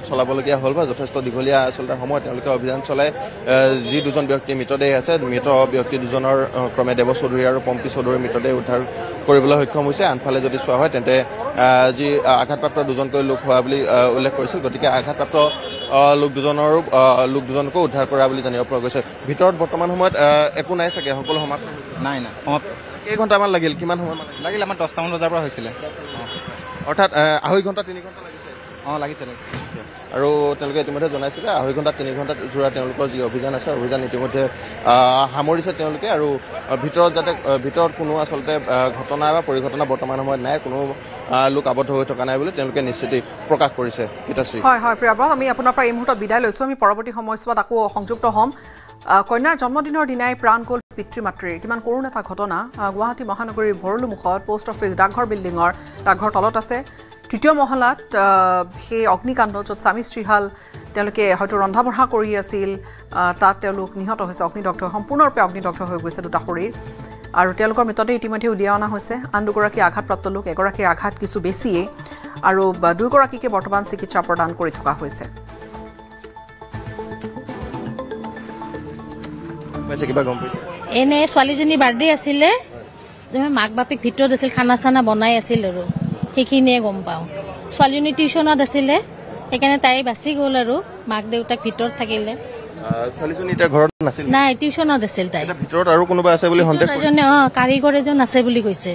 B: চলাবলগীয়া হ'ল বা যথেষ্ট দীঘলীয়া আচলতে সময় তেওঁলোকে অভিযান চলাই যি দুজন ব্যক্তিৰ মৃতদেহ আছে মৃত ব্যক্তি দুজনৰ ক্ৰমে দেৱ চৌধুৰী আৰু পম্পী চৌধুৰীৰ মৃতদেহ উদ্ধাৰ কৰিবলৈ সক্ষম হৈছে আনফালে যদি চোৱা হয় তেন্তে যি আঘাতপ্ৰাপ্ত দুজনকৈ লোক হোৱা বুলি উল্লেখ কৰিছিল গতিকে আঘাতপ্ৰাপ্ত লোক দুজনকো উদ্ধাৰ কৰা বুলি জানিব পৰা গৈছে ভিতৰত বৰ্তমান সময়ত একো নাই চাগে সকলো সমাপ্ত
H: নাই
B: কেইঘণ্টামান লাগিল কিমান সময়
H: লাগিল আমাৰ 10টামান বজাৰ পৰা হৈছিলে
B: অৰ্থাৎ 2.5 ঘণ্টা 3 ঘণ্টা লাগিছে
H: লাগিছিলে
B: আৰু তেওঁলোকে ইতিমধ্যে জনাইছে যে 2.5 ঘণ্টা 3 ঘণ্টা জোৰা তেওঁলোকৰ যি অভিযান আছে অভিযান ইতিমধ্যে সামৰিছে তেওঁলোকে আৰু ভিতৰত কোনো আচলতে ঘটনা বা পৰিঘটনা বৰ্তমান সময়ত নাই কোনো লোক আবদ্ধ হৈ থকা নাই বুলি তেওঁলোকে নিশ্চিতি প্ৰকাশ কৰিছে গীতাশ্ৰী
A: হয় প্ৰিয়াব্ৰত আমি আপোনাৰ পৰা এই মুহূৰ্তত বিদায় লৈছোঁ আমি পৰৱৰ্তী সময়ছোৱাত আকৌ সংযুক্ত হ'ম কন্যাৰ জন্মদিনৰ দিনাই প্ৰাণ গ'ল পিতৃ মাতৃৰ কিমান কৰুণ এটা ঘটনা গুৱাহাটী মহানগৰীৰ ভৰলুমুখত পোষ্ট অফিচ ডাকঘৰ বিল্ডিঙৰ ডাকঘৰ তলত আছে তৃতীয় মহলাত সেই অগ্নিকাণ্ড য'ত স্বামী স্ত্ৰীহাল তেওঁলোকে হয়তো ৰন্ধা বঢ়া কৰি আছিল তাত তেওঁলোক নিহত হৈছে অগ্নিদগ্ধ সম্পূৰ্ণৰূপে অগ্নিদগ্ধ হৈ গৈছে দুটা শৰীৰ আৰু তেওঁলোকৰ মৃতদেহ ইতিমধ্যে উলিয়াই অনা হৈছে আন দুগৰাকী আঘাতপ্ৰাপ্ত লোক এগৰাকীৰ আঘাত কিছু বেছিয়েই আৰু দুগৰাকীকে বৰ্তমান চিকিৎসা প্ৰদান কৰি থকা হৈছে
C: এনে ছোৱালীজনী বাৰ্থডে আছিলে মাক বাপেক ভিতৰত আছিল খানা চানা বনাই আছিল আৰু সেইখিনিয়ে গম পাওঁ ছোৱালীজনী টিউশ্যনত আছিলে সেইকাৰণে তাই বাচি গ'ল আৰু মাক দেউতাক ভিতৰত থাকিলে
B: ছোৱালীজনী এতিয়া ঘৰত নাছিল
C: নাই টিউশ্যনত আছিল তাই
B: ভিতৰত আৰু কোনোবা আছে বুলি সন্দেহ
C: এজনে কাৰিকৰ এজন আছে বুলি কৈছে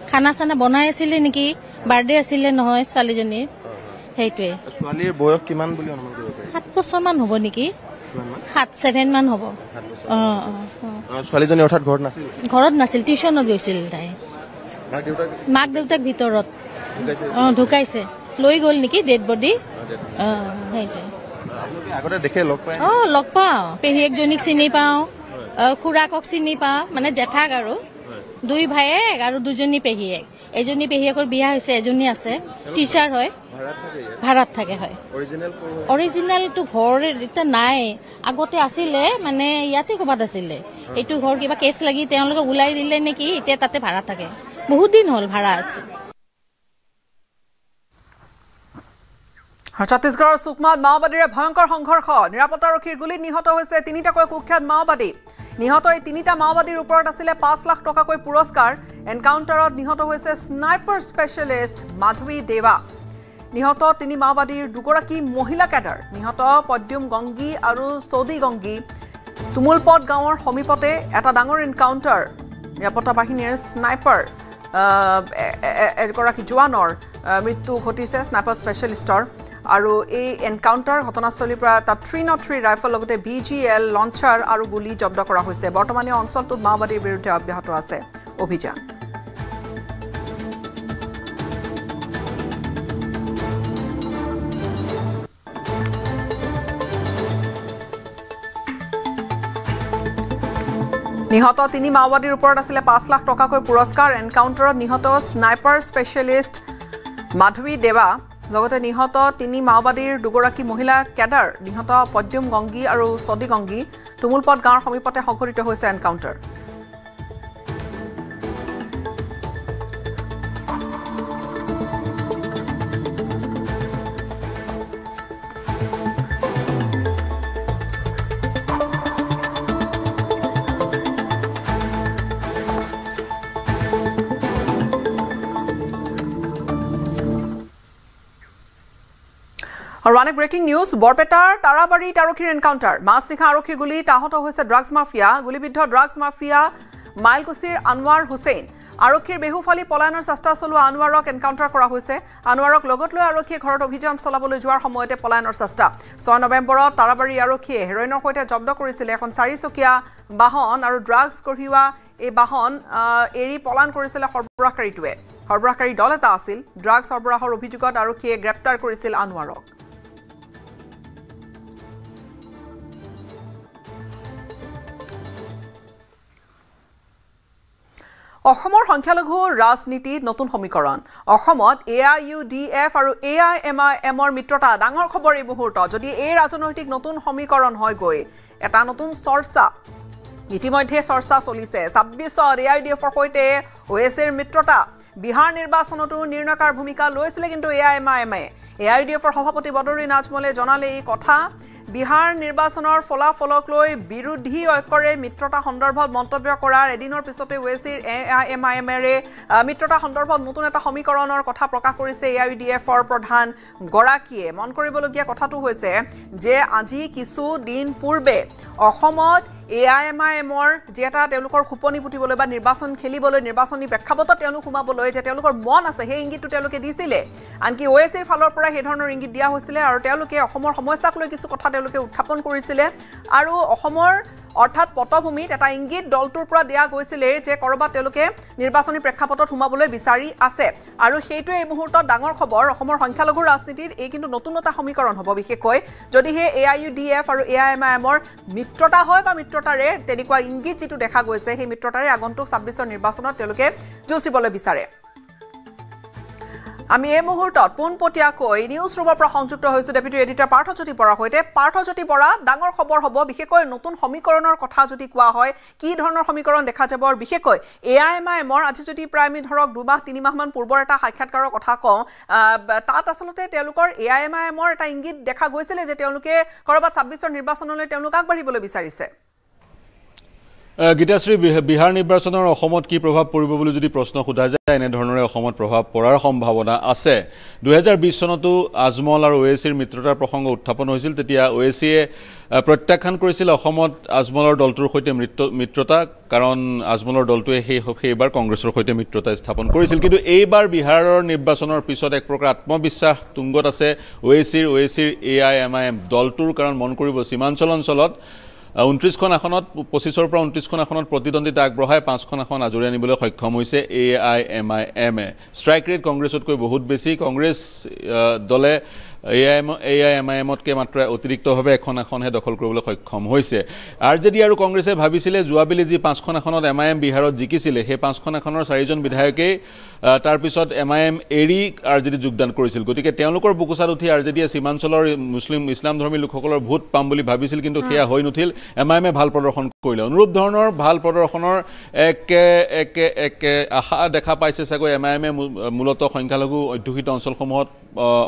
C: খানা চানা বনাই আছিলে নেকি বাৰ্থডে আছিলে নহয় ছোৱালীজনীৰ সেইটোৱে
B: ছোৱালীৰ বয়স কিমান বুলি অনুমান কৰিব পাৰি
C: 7 বছৰমান হ'ব নেকি 7-7 মান হ'ব
B: ছোৱালীজনী অৰ্থাৎ ঘৰত নাছিল
C: টিউশ্যনত গৈছিল তাই মাক দেউতাক ভিতৰত ঢুকাইছে লৈ গ'ল নেকি ডেড বডি সেইটোৱে
B: আগতে দেখে লগ পায়
C: লগ পাওঁ পেহীয়েকজনীক চিনি পাওঁ খুৰাকক চিনি পাওঁ মানে জেঠাক আৰু 2 ভায়েক আৰু 2জনী পেহীয়েক এজনী পেহীয়েকৰ বিয়া হৈছে এজনী আছে টিচাৰ হয় ভাড়াত থাকে হয় অৰিজিনেলটো ঘৰ এতিয়া নাই আগতে আছিলে মানে ইয়াতে ক'ৰবাত আছিলে এইটো ঘৰ কিবা কেছ লাগি তেওঁলোকে ওলাই দিলে নেকি এতিয়া তাতে ভাড়া থাকে বহুত দিন হ'ল ভাড়া আছে
A: ছত্তীশগড়ৰ সুকমাত মাওবাদীৰে ভয়ংকৰ সংঘৰ্ষ নিৰাপত্তাৰক্ষীৰ গুলীত নিহত হৈছে 3টাকৈ কুখ্যাত মাওবাদী নিহত এই 3টা মাওবাদীৰ ওপৰত আছিলে 5 লাখ টকাকৈ পুৰস্কাৰ এনকাউণ্টাৰত নিহত হৈছে স্নাইপাৰ স্পেচিয়েলিষ্ট মাধৱী দেৱা নিহত 3 মাওবাদীৰ 2গৰাকী মহিলা কেডাৰ নিহত পদ্যুম গংগী আৰু সৌদি গংগী তুমুলপদ গাঁৱৰ সমীপতে এটা ডাঙৰ এনকাউণ্টাৰ নিৰাপত্তা বাহিনীৰ স্নাইপাৰ এগৰাকী জোৱানৰ মৃত্যু ঘটিছে স্নাইপাৰ স্পেচিয়েলিষ্টৰ আৰু এই এনকাউণ্টাৰ ঘটনাস্থলীৰ পৰা এটা 303 ৰাইফল লগতে BGL লঞ্চাৰ আৰু গুলী জব্দ কৰা হৈছে বৰ্তমানে অঞ্চলটোত মাওবাদীৰ বিৰুদ্ধে অব্যাহত আছে অভিযান নিহত 3 মাওবাদীৰ ওপৰত আছিলে 5 লাখ টকাকৈ পুৰস্কাৰ এনকাউণ্টাৰত নিহত স্নাইপাৰ স্পেচিয়েলিষ্ট মাধৱী দেৱা লগতে নিহত 3 মাওবাদীৰ 2গৰাকী মহিলা কেডাৰ নিহত পদ্যুম গংগী আৰু সৌদি গংগী তুমুলপদ গাঁৱৰ সমীপতে সংঘটিত হৈছে এনকাউণ্টাৰ আৰু অনেক ব্ৰেকিং নিউজ বৰপেটাৰ তাৰাবাৰীত আৰক্ষীৰ এনকাউণ্টাৰ মাছনিশা আৰক্ষীৰ গুলীত আহত হৈছে ড্ৰাগছ মাফিয়া গুলীবিদ্ধ ড্ৰাগছ মাফিয়া মাইলকুছিৰ আনোৱাৰ হুছেইন আৰক্ষীৰ বেহুফালি পলায়নৰ চেষ্টা চলোৱা আনোৱাৰক এনকাউণ্টাৰ কৰা হৈছে আনোৱাৰক লগত লৈ আৰক্ষীয়ে ঘৰত অভিযান চলাবলৈ যোৱাৰ সময়তে পলায়নৰ চেষ্টা 6 নৱেম্বৰত তাৰাবাৰী আৰক্ষীয়ে হেৰইনৰ সৈতে জব্দ কৰিছিল এখন 4চকীয়া বাহন আৰু ড্ৰাগছ কঢ়িওৱা এই বাহন এৰি পলায়ন কৰিছিল সৰবৰাহকাৰীটোৱে সৰবৰাহকাৰী দল এটা আছিল ড্ৰাগছ সৰবৰাহৰ অভিযোগত আৰক্ষীয়ে গ্ৰেপ্তাৰ কৰিছিল আনোৱাৰক অসমৰ সংখ্যালঘু ৰাজনীতিত নতুন সমীকৰণ অসমত AIUDF আৰু AIMIMৰ মিত্ৰতা ডাঙৰ খবৰ এই মুহূৰ্তত যদি এই ৰাজনৈতিক নতুন সমীকৰণ হয় গৈ এটা নতুন চৰ্চা ইতিমধ্যে চৰ্চা চলিছে 26ত AIUDFৰ সৈতে OSCৰ মিত্ৰতা বিহাৰ নিৰ্বাচনতো নিৰ্ণায়কৰ ভূমিকা লৈছিল কিন্তু AIMIMে AIUDFৰ সভাপতি বদৰুদ্দিন নাজমলে জনালে এই কথা বিহাৰ নিৰ্বাচনৰ ফলাফলক লৈ বিৰোধী ঐক্যৰে মিত্ৰতা সন্দৰ্ভত মন্তব্য কৰাৰ এদিনৰ পিছতে OSCৰ AIMIMৰে মিত্ৰতা সন্দৰ্ভত নতুন এটা সমীকৰণৰ কথা প্ৰকাশ কৰিছে AIUDFৰ প্ৰধান গৰাকীয়ে মন কৰিবলগীয়া কথাটো হৈছে যে আজি কিছু দিন পূৰ্বে অসমত AIMIMৰ যেটা তেওঁলোকৰ খুপনি পুতিবলৈ বা নিৰ্বাচন খেলিবলৈ নিৰ্বাচনী প্ৰেক্ষাপটত তেওঁলোক সোমাবলৈ যে তেওঁলোকৰ মন আছে সেই ইংগিতটো তেওঁলোকে দিছিলে আনকি OSCৰ ফালৰ পৰা সেই ধৰণৰ ইংগিত দিয়া হৈছিল আৰু তেওঁলোকে অসমৰ সমস্যাক লৈ কিছু কথা তেওঁলোকে উত্থাপন কৰিছিলে আৰু অসমৰ অৰ্থাৎ পটভূমিত এটা ইংগিত দলটোৰ পৰা দিয়া গৈছিল যে কৰবাত তেওঁলোকে নিৰ্বাচনী প্ৰেক্ষাপটত সোমাবলৈ বিচাৰি আছে আৰু সেইটোৱে এই মুহূৰ্তত ডাঙৰ খবৰ অসমৰ সংখ্যালঘু ৰাজনীতিত এই কিন্তু নতুন এটা সমীকৰণ হ'ব বিশেষকৈ যদি হে AIUDF আৰু AIMIMৰ মিত্ৰতা হয় বা মিত্ৰতাৰে তেনেকুৱা ইংগিত যেটো দেখা গৈছে সেই মিত্ৰতাৰে আগন্তুক 26ৰ নিৰ্বাচনত তেওঁলোকে যুঁজ দিবলৈ বিচাৰে আমি এই মুহূৰ্তত পোনপটীয়াকৈ নিউজ ৰুমৰ পৰা সংযুক্ত হৈছো ডেপুটি এডিটৰ পাৰ্থজ্যোতি বৰাৰ সৈতে পাৰ্থজ্যোতি বৰা ডাঙৰ খবৰ হ'ব বিশেষকৈ নতুন সমীকৰণৰ কথা যদি কোৱা হয় কি ধৰণৰ সমীকৰণ দেখা যাব আৰু বিশেষকৈ AIMIMৰ আজি যদি প্ৰায় আমি ধৰক 2 মাহ 3 মাহ মান পূৰ্বৰ এটা সাক্ষাৎকাৰৰ কথা কওঁ তাত আসলতে তেওঁলোকৰ AIMIMৰ এটা ইংগিত দেখা গৈছিল যে তেওঁলোকে কৰবাত 26ৰ নিৰ্বাচনলৈ তেওঁলোক আগবাঢ়িবলৈ বিচাৰিছে
I: গীতাশ্ৰী, বিহাৰ নিৰ্বাচনৰ অসমত কি প্ৰভাৱ পৰিব বুলি যদি প্ৰশ্ন সোধা যায়, এনেধৰণৰে অসমত প্ৰভাৱ পৰাৰ সম্ভাৱনা আছে। 2020 চনতো আজমল আৰু OACৰ মিত্ৰতাৰ প্ৰসংগ উত্থাপন হৈছিল। তেতিয়া OACয়ে প্ৰত্যাখ্যান কৰিছিল অসমত আজমলৰ দলটোৰ সৈতে মিত্ৰতা, কাৰণ আজমলৰ দলটোৱে সেইবাৰ কংগ্ৰেছৰ সৈতে মিত্ৰতা স্থাপন কৰিছিল। কিন্তু এইবাৰ বিহাৰৰ নিৰ্বাচনৰ পিছত এক প্ৰকাৰ আত্মবিশ্বাস তুংগত আছে OACৰ AIMIM দলটোৰ, কাৰণ মন কৰিব সীমাঞ্চল অঞ্চলত 29খন আসনত 25ৰ পৰা 29খন আসনত প্ৰতিদ্বন্দ্বিতা আগবঢ়াই 5খন আসন আজৰি আনিবলৈ সক্ষম হৈছে AIMIMে। ষ্ট্ৰাইক ৰেট কংগ্ৰেছতকৈ বহুত বেছি। কংগ্ৰেছ দলে AIMIMতকৈ মাত্ৰ অতিৰিক্তভাৱে এখন আসনহে দখল কৰিবলৈ সক্ষম হৈছে। RJD আৰু কংগ্ৰেছে ভাবিছিলে যোৱাবেলি যি 5খন আসনত MIM বিহাৰত জিকিছিলে, সেই 5খন আসনৰ 4জন বিধায়কেই তাৰপিছত MIM এৰি RJD যোগদান কৰিছিল। গতিকে তেওঁলোকৰ বুকুচাত উঠি RJDয়ে সীমাঞ্চলৰ ইছলামধৰ্মী লোকসকলৰ ভোট পাম বুলি ভাবিছিল, কিন্তু সেয়া হৈ নুঠিল। MIMে ভাল প্ৰদৰ্শন কৰিলে। অনুৰূপ ধৰণৰ ভাল প্ৰদৰ্শনৰ এক আশা দেখা পাইছে চাগৈ MIMে মূলতঃ সংখ্যালঘু অধ্যুষিত অঞ্চলসমূহত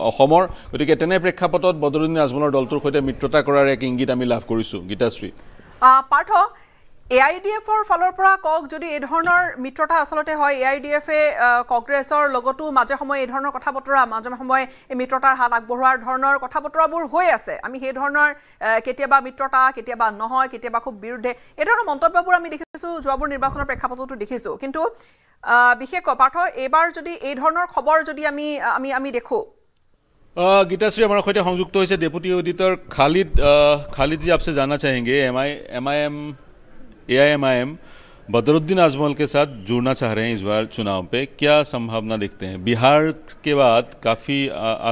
I: অসমৰ। গতিকে তেনে প্ৰেক্ষাপটত বদৰুদ্দিন আজমলৰ দলটোৰ সৈতে মিত্ৰতা কৰাৰ এক ইংগিত আমি লাভ কৰিছোঁ। গীতাশ্ৰী,
A: পাৰ্থ, AIDFৰ ফালৰ পৰা কওক, যদি এই ধৰণৰ মিত্ৰতা আচলতে হয়, AIDFে কংগ্ৰেছৰ লগতো মাজে সময়ে এই ধৰণৰ কথা বতৰা, মাজে সময়ে এই মিত্ৰতাৰ হাত আগবঢ়োৱাৰ ধৰণৰ কথা বতৰাবোৰ হৈ আছে। আমি সেই ধৰণৰ কেতিয়াবা মিত্ৰতা, কেতিয়াবা নহয়, কেতিয়াবা খুব বিৰুদ্ধে, এই ধৰণৰ মন্তব্যবোৰ আমি দেখিছোঁ, যোৱাবোৰ নিৰ্বাচনৰ প্ৰেক্ষাপটতো দেখিছোঁ। কিন্তু বিশেষকৈ পাৰ্থ, এইবাৰ যদি এই ধৰণৰ খবৰ যদি আমি দেখোঁ।
I: गीताश्री हमारे सहित संयुक्त होइसे डेपुटी ऑडिटर खालिद जी आपसे जानना चाहेंगे, AIMIM बदरुद्दीन आजमल के साथ जुड़ना चाह रहे हैं इस बार चुनाव पे, क्या संभावना देखते हैं? बिहार के बाद काफ़ी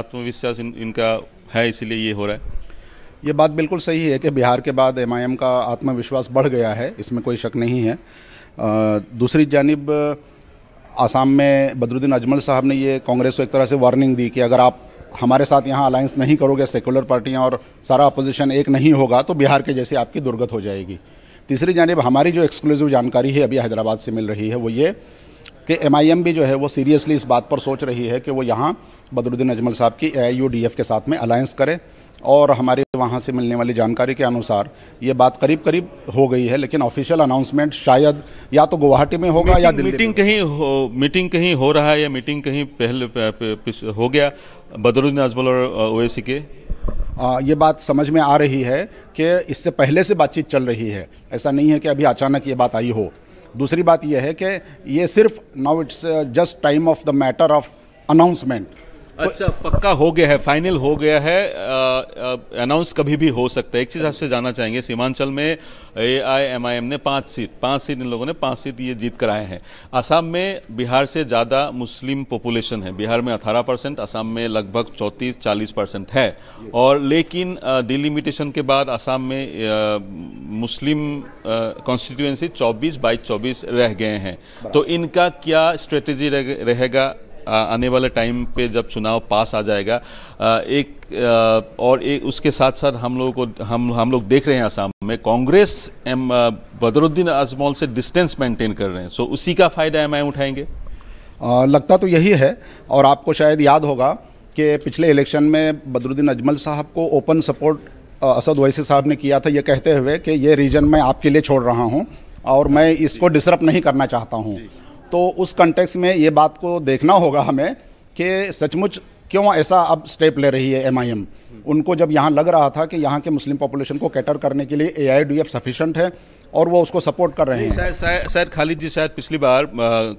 I: आत्मविश्वास इनका है, इसीलिए ये हो रहा है।
J: ये बात बिल्कुल सही है कि बिहार के बाद MIM का आत्मविश्वास बढ़ गया है, इसमें कोई शक नहीं है। दूसरी जानिब आसाम में बदरुद्दीन अजमल साहब ने ये कांग्रेस को एक तरह से वार्निंग दी कि अगर आप हमारे साथ यहाँ अलायंस नहीं करोगे, सेकुलर पार्टियाँ और सारा अपोजिशन एक नहीं होगा, तो बिहार के जैसे आपकी दुर्गत हो जाएगी। तीसरी जानिब हमारी जो एक्सक्लूसिव जानकारी है अभी हैदराबाद से मिल रही है, वो ये कि MIM भी जो है वो सीरियसली इस बात पर सोच रही है कि वो यहाँ बदरुद्दीन अजमल साहब की AIUDF के साथ में अलायंस करे। और हमारे वहाँ से मिलने वाली जानकारी के अनुसार ये बात करीब हो गई है, लेकिन ऑफिशियल अनाउंसमेंट शायद या तो गुवाहाटी में होगा या दिल्ली।
I: मीटिंग कहीं हो रहा है या मीटिंग कहीं पहले हो गया बदरुद्दीन अजमल और OAC के?
J: ये बात समझ में आ रही है कि इससे पहले से बातचीत चल रही है, ऐसा नहीं है कि अभी अचानक ये बात आई हो। दूसरी बात ये है कि ये सिर्फ now it's just time of the matter of announcement.
I: अच्छा, पक्का हो गया है, फाइनल हो गया है, अनाउंस कभी भी हो सकता है। एक चीज़ आपसे जानना चाहेंगे, सीमांचल में AIMIM ने 5 सीट इन लोगों ने 5 सीट ये जीत कर आए हैं। असम में बिहार से ज़्यादा मुस्लिम पॉपुलेशन है, बिहार में 18%, असम में लगभग 34-40% है। और लेकिन डिलिमिटेशन के बाद असम में मुस्लिम कॉन्स्टिट्यूएंसी 24/24 रह गए हैं। तो इनका क्या स्ट्रेटेजी रहेगा आने वाले टाइम पे जब चुनाव पास आ जाएगा? उसके साथ साथ हम लोग देख रहे हैं असम में कांग्रेस बदरुद्दीन आजमल से डिस्टेंस मेंटेन कर रहे हैं, सो उसी का फायदा MIM उठाएंगे?
J: लगता तो यही है। और आपको शायद याद होगा कि पिछले इलेक्शन में बदरुद्दीन अजमल साहब को ओपन सपोर्ट असद ओवैसी साहब ने किया था, ये कहते हुए कि ये रीजन मैं आपके लिए छोड़ रहा हूँ और मैं इसको डिसरप्ट नहीं करना चाहता हूँ। तो उस कंटेक्स्ट में ये बात को देखना होगा हमें कि सचमुच क्यों ऐसा अब स्टेप ले रही है MIM। उनको जब यहाँ लग रहा था कि यहाँ के मुस्लिम पॉपुलेशन को कैटर करने के लिए AIUDF सफिशेंट है और वो उसको सपोर्ट कर रहे हैं।
I: शायद खालिद जी, शायद पिछली बार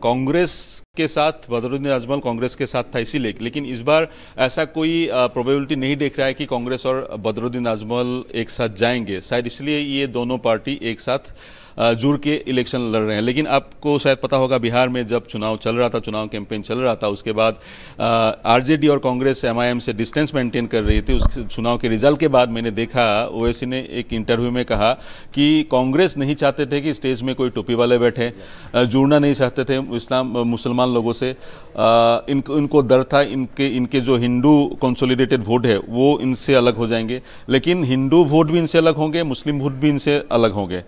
I: कांग्रेस के साथ बदरुद्दीन अजमल कांग्रेस के साथ था इसीलिए, लेकिन इस बार ऐसा कोई प्रोबेबिलिटी नहीं देख रहा है कि कांग्रेस और बदरुद्दीन अजमल एक साथ जाएंगे। शायद इसलिए ये दोनों पार्टी एक साथ जुड़ के इलेक्शन लड़ रहे हैं। लेकिन आपको शायद पता होगा बिहार में जब चुनाव चल रहा था, चुनाव कैंपेन चल रहा था, उसके बाद RJD और कांग्रेस MIM से डिस्टेंस मेंटेन कर रही थी। उस चुनाव के रिजल्ट के बाद मैंने देखा OAC ने एक इंटरव्यू में कहा कि कांग्रेस नहीं चाहते थे कि स्टेज में कोई टोपी वाले बैठे, जुड़ना नहीं चाहते थे मुसलमान लोगों से। इनको डर था इनके जो हिंदू कंसोलिडेटेड वोट है वो इनसे अलग हो जाएंगे, लेकिन हिंदू वोट भी इनसे अलग होंगे, मुस्लिम वोट भी इनसे अलग होंगे,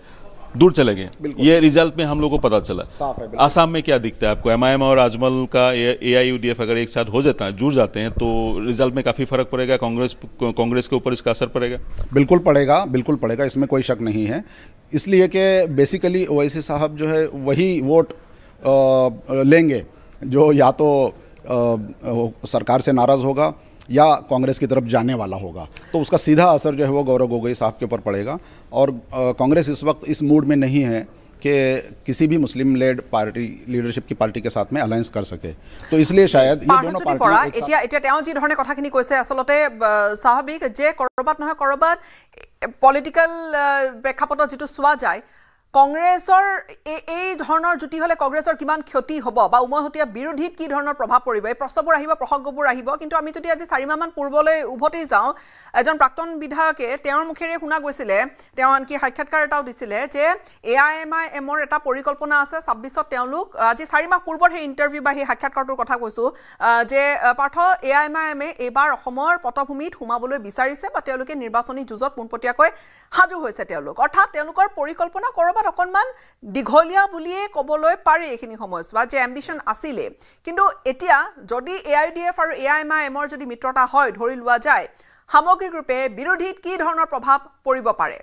I: दूर चले गए। ये रिजल्ट में हम लोग को पता चला। आसाम में क्या दिखता है आपको? MIM और आजमल का AIUDF अगर एक साथ हो जाता है, जुड़ जाते हैं, तो रिजल्ट में काफ़ी फर्क पड़ेगा, कांग्रेस के ऊपर इसका असर पड़ेगा?
J: बिल्कुल पड़ेगा, इसमें कोई शक नहीं है। इसलिए कि बेसिकली ओवैसी साहब जो है वही वोट लेंगे जो या तो सरकार से नाराज़ होगा या कांग्रेस की तरफ जाने वाला होगा, तो उसका सीधा असर जो है वो गौरव गोगोई साहब के ऊपर पड़ेगा। और कांग्रेस इस वक्त इस मूड में नहीं है कि किसी भी मुस्लिम लेड पार्टी लीडरशिप की पार्टी के साथ में अलायंस कर सके, तो इसलिए शायद ये दोनों
A: पार्टी এতিয়া তেওঁ যি ধৰণে কথাখিনি কৈছে আচলতে স্বাভাৱিক যে কৰবাত নহয় কৰবাত পলিটিক্যাল প্ৰেক্ষাপটত যেটো চোৱা যায় কংগ্ৰেছৰ এই ধৰণৰ জুতি হলে কংগ্ৰেছৰ কিমান ক্ষতি হ'ব বা উমৈহতীয়া বিৰোধীত কি ধৰণৰ প্ৰভাৱ পৰিব এই প্ৰশ্নবোৰ আহিব প্ৰসংগবোৰ আহিব। কিন্তু আমি যদি আজি 4 মাহমান পূৰ্বলৈ উভতি যাওঁ এজন প্ৰাক্তন বিধায়কে তেওঁৰ মুখেৰে শুনা গৈছিলে তেওঁ আনকি সাক্ষাৎকাৰ এটাও দিছিলে যে AIMIMৰ এটা পৰিকল্পনা আছে 26ত তেওঁলোক আজি 4 মাহ পূৰ্বৰ সেই ইণ্টাৰভিউ বা সেই সাক্ষাৎকাৰটোৰ কথা কৈছো যে পাৰ্থ AIMIMে এবাৰ অসমৰ পটভূমিত সোমাবলৈ বিচাৰিছে বা তেওঁলোকে নিৰ্বাচনী যুঁজত পোনপটীয়াকৈ সাজু হৈছে তেওঁলোক অৰ্থাৎ তেওঁলোকৰ পৰিকল্পনা কৰবাত অকনমান দীঘলীয়া বুলিয়ে ক'বলৈ পাৰি এইখিনি সময়ছোৱা যে এম্বিশন আছিলে। কিন্তু এতিয়া যদি AIDF আৰু AIMIMৰ যদি মিত্ৰতা হয় ধৰি লোৱা যায় সামগ্ৰিক ৰূপে বিৰোধীত কি ধৰণৰ প্ৰভাৱ পৰিব পাৰে?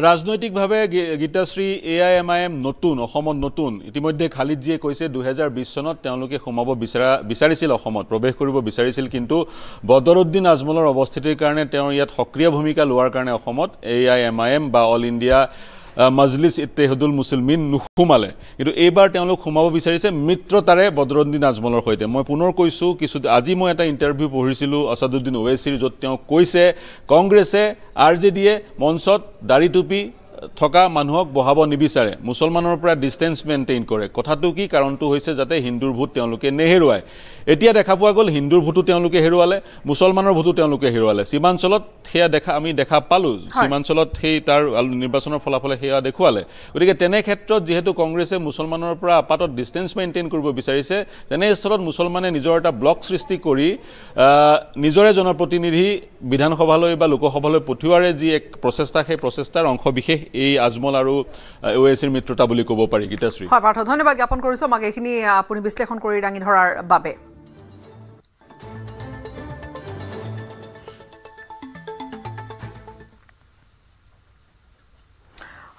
I: ৰাজনৈতিকভাৱে গীতাশ্ৰী AIMIM নতুন অসমত নতুন ইতিমধ্যে খালিদজিয়ে কৈছে 2020 চনত তেওঁলোকে সোমাব বিচাৰিছিল অসমত প্ৰৱেশ কৰিব বিচাৰিছিল কিন্তু বদৰুদ্দিন আজমলৰ অৱস্থিতিৰ কাৰণে তেওঁ ইয়াত সক্ৰিয় ভূমিকা লোৱাৰ কাৰণে অসমত AIMIM বা অল ইণ্ডিয়া মজলিছ ইত্তেহাদুল মুছলিমিন নুসুমালে কিন্তু এইবাৰ তেওঁলোক সোমাব বিচাৰিছে মিত্ৰতাৰে বদৰুদ্দিন আজমলৰ সৈতে। মই পুনৰ কৈছো কিছু আজি মই এটা ইণ্টাৰভিউ পঢ়িছিলোঁ আসাদুদ্দিন ওৱেইছিৰ য'ত তেওঁ কৈছে কংগ্ৰেছে RJDয়ে মঞ্চত দাড়ি টুপি থকা মানুহক বহাব নিবিচাৰে মুছলমানৰ পৰা ডিষ্টেন্স মেইনটেইন কৰে কথাটো কি কাৰণটো হৈছে যাতে হিন্দুৰ ভোট তেওঁলোকে নেহেৰুৱায়। এতিয়া দেখা পোৱা গ'ল হিন্দুৰ ভোটো তেওঁলোকে হেৰুৱালে মুছলমানৰ ভোটো তেওঁলোকে হেৰুৱালে সীমাঞ্চলত সেয়া আমি দেখা পালোঁ সীমাঞ্চলত সেই তাৰ নিৰ্বাচনৰ ফলাফলে সেয়া দেখুৱালে। গতিকে তেনে ক্ষেত্ৰত যিহেতু কংগ্ৰেছে মুছলমানৰ পৰা আপাতত ডিষ্টেন্স মেইনটেইন কৰিব বিচাৰিছে তেনে স্থলত মুছলমানে নিজৰ এটা ব্লক সৃষ্টি কৰি নিজৰে জনপ্ৰতিনিধি বিধানসভালৈ বা লোকসভালৈ পঠিওৱাৰে যি এক প্ৰচেষ্টা সেই প্ৰচেষ্টাৰ অংশ বিশেষ এই আজমল আৰু ওৱেইছিৰ মিত্ৰতা বুলি ক'ব পাৰি। গীতাশ্ৰী
A: হয় পাৰ্থ ধন্যবাদ জ্ঞাপন কৰিছো আমাক এইখিনি আপুনি বিশ্লেষণ কৰি দাঙি ধৰাৰ বাবে।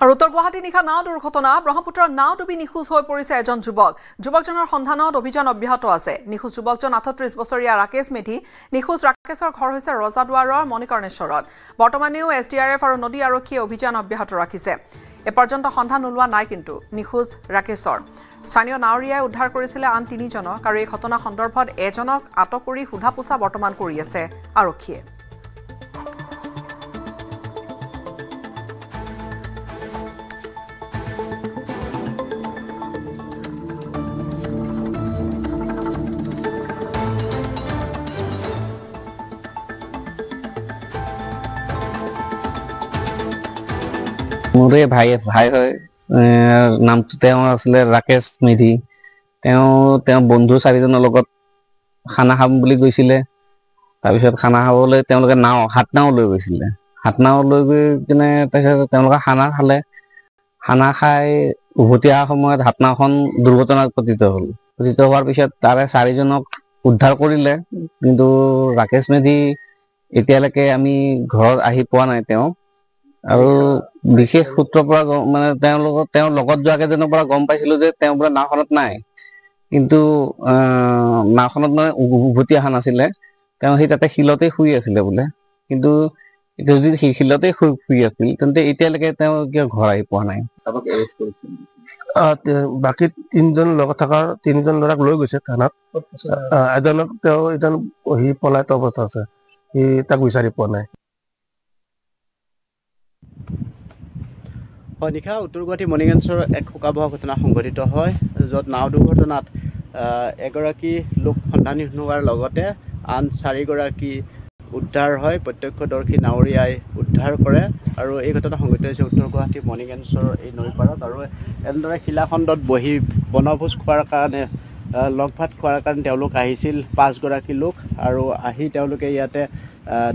A: আৰু উত্তৰ গুৱাহাটী নিশা নাও দুৰ্ঘটনা ব্ৰহ্মপুত্ৰৰ নাও ডুবি নিখোজ হৈ পৰিছে এজন যুৱকজনৰ সন্ধানত অভিযান অব্যাহত আছে। নিখোজ যুৱকজন 38 বছৰীয়া ৰাকেশ মেধি। নিখোজ ৰাকেশৰ ঘৰ হৈছে ৰজাদুৱাৰৰ মণিকৰ্ণেশ্বৰত। বৰ্তমানেও SDRF আৰু নদী আৰক্ষীয়ে অভিযান অব্যাহত ৰাখিছে। এপৰ্যন্ত সন্ধান ওলোৱা নাই কিন্তু নিখোজ ৰাকেশৰ। স্থানীয় নাৱৰীয়াই উদ্ধাৰ কৰিছিলে আন 3জনক আৰু এই ঘটনা সন্দৰ্ভত এজনক আটক কৰি সোধা পোছা বৰ্তমান কৰি আছে আৰক্ষীয়ে।
K: মোৰে ভাই হয় নামটো তেওঁ আছিলে ৰাকেশ মেধি। তেওঁ বন্ধু 4জনৰ লগত খানা খাম বুলি গৈছিলে। তাৰপিছত খানা খাবলৈ তেওঁলোকে হাত নাও লৈ গৈছিলে। হাত নাও লৈ গৈ কিনে তেওঁলোকে খানা খালে। খানা খাই উভতি অহাৰ সময়ত হাত নাওখন দুৰ্ঘটনাত পতিত হ'ল। পতিত হোৱাৰ পিছত তাৰে 4জনক উদ্ধাৰ কৰিলে কিন্তু ৰাকেশ মেধি এতিয়ালৈকে আমি ঘৰত আহি পোৱা নাই তেওঁ। আৰু বিশেষ সূত্ৰৰ পৰা মানে তেওঁৰ লগত যোৱা কেইজনৰ পৰা গম পাইছিলো যে তেওঁ বোলে নাওখনত নাই কিন্তু নাওখনত মানে উভতি অহা নাছিলে তেওঁ সেই তাতে শিলতে শুই আছিলে বোলে কিন্তু যদি শিলতে শুই আছিল তেন্তে এতিয়ালৈকে তেওঁ কিয় ঘৰ আহি পোৱা নাই। বাকী 3জন লগত থকা 3জন ল'ৰাক লৈ গৈছে থানাত। এজনক এজন পলায়িত অৱস্থা আছে তাক বিচাৰি পোৱা নাই।
L: নিশা উত্তৰ গুৱাহাটী মণিকৰ্ণেশ্বৰৰ এক শোকাবহ ঘটনা সংঘটিত হয় য'ত নাও দুৰ্ঘটনাত এগৰাকী লোক সন্ধানী হোৱাৰ লগতে আন 4গৰাকী উদ্ধাৰ হয়। প্ৰত্যক্ষদৰ্শী নাৱৰীয়াই উদ্ধাৰ কৰে আৰু এই ঘটনা সংঘটিত হৈছে উত্তৰ গুৱাহাটী মণিকৰ্ণেশ্বৰৰ এই নৈপাৰত। আৰু এনেদৰে শিলাখণ্ডত বহি বনভোজ খোৱাৰ কাৰণে লগ ভাত খোৱাৰ কাৰণে তেওঁলোক আহিছিল 5গৰাকী লোক আৰু আহি তেওঁলোকে ইয়াতে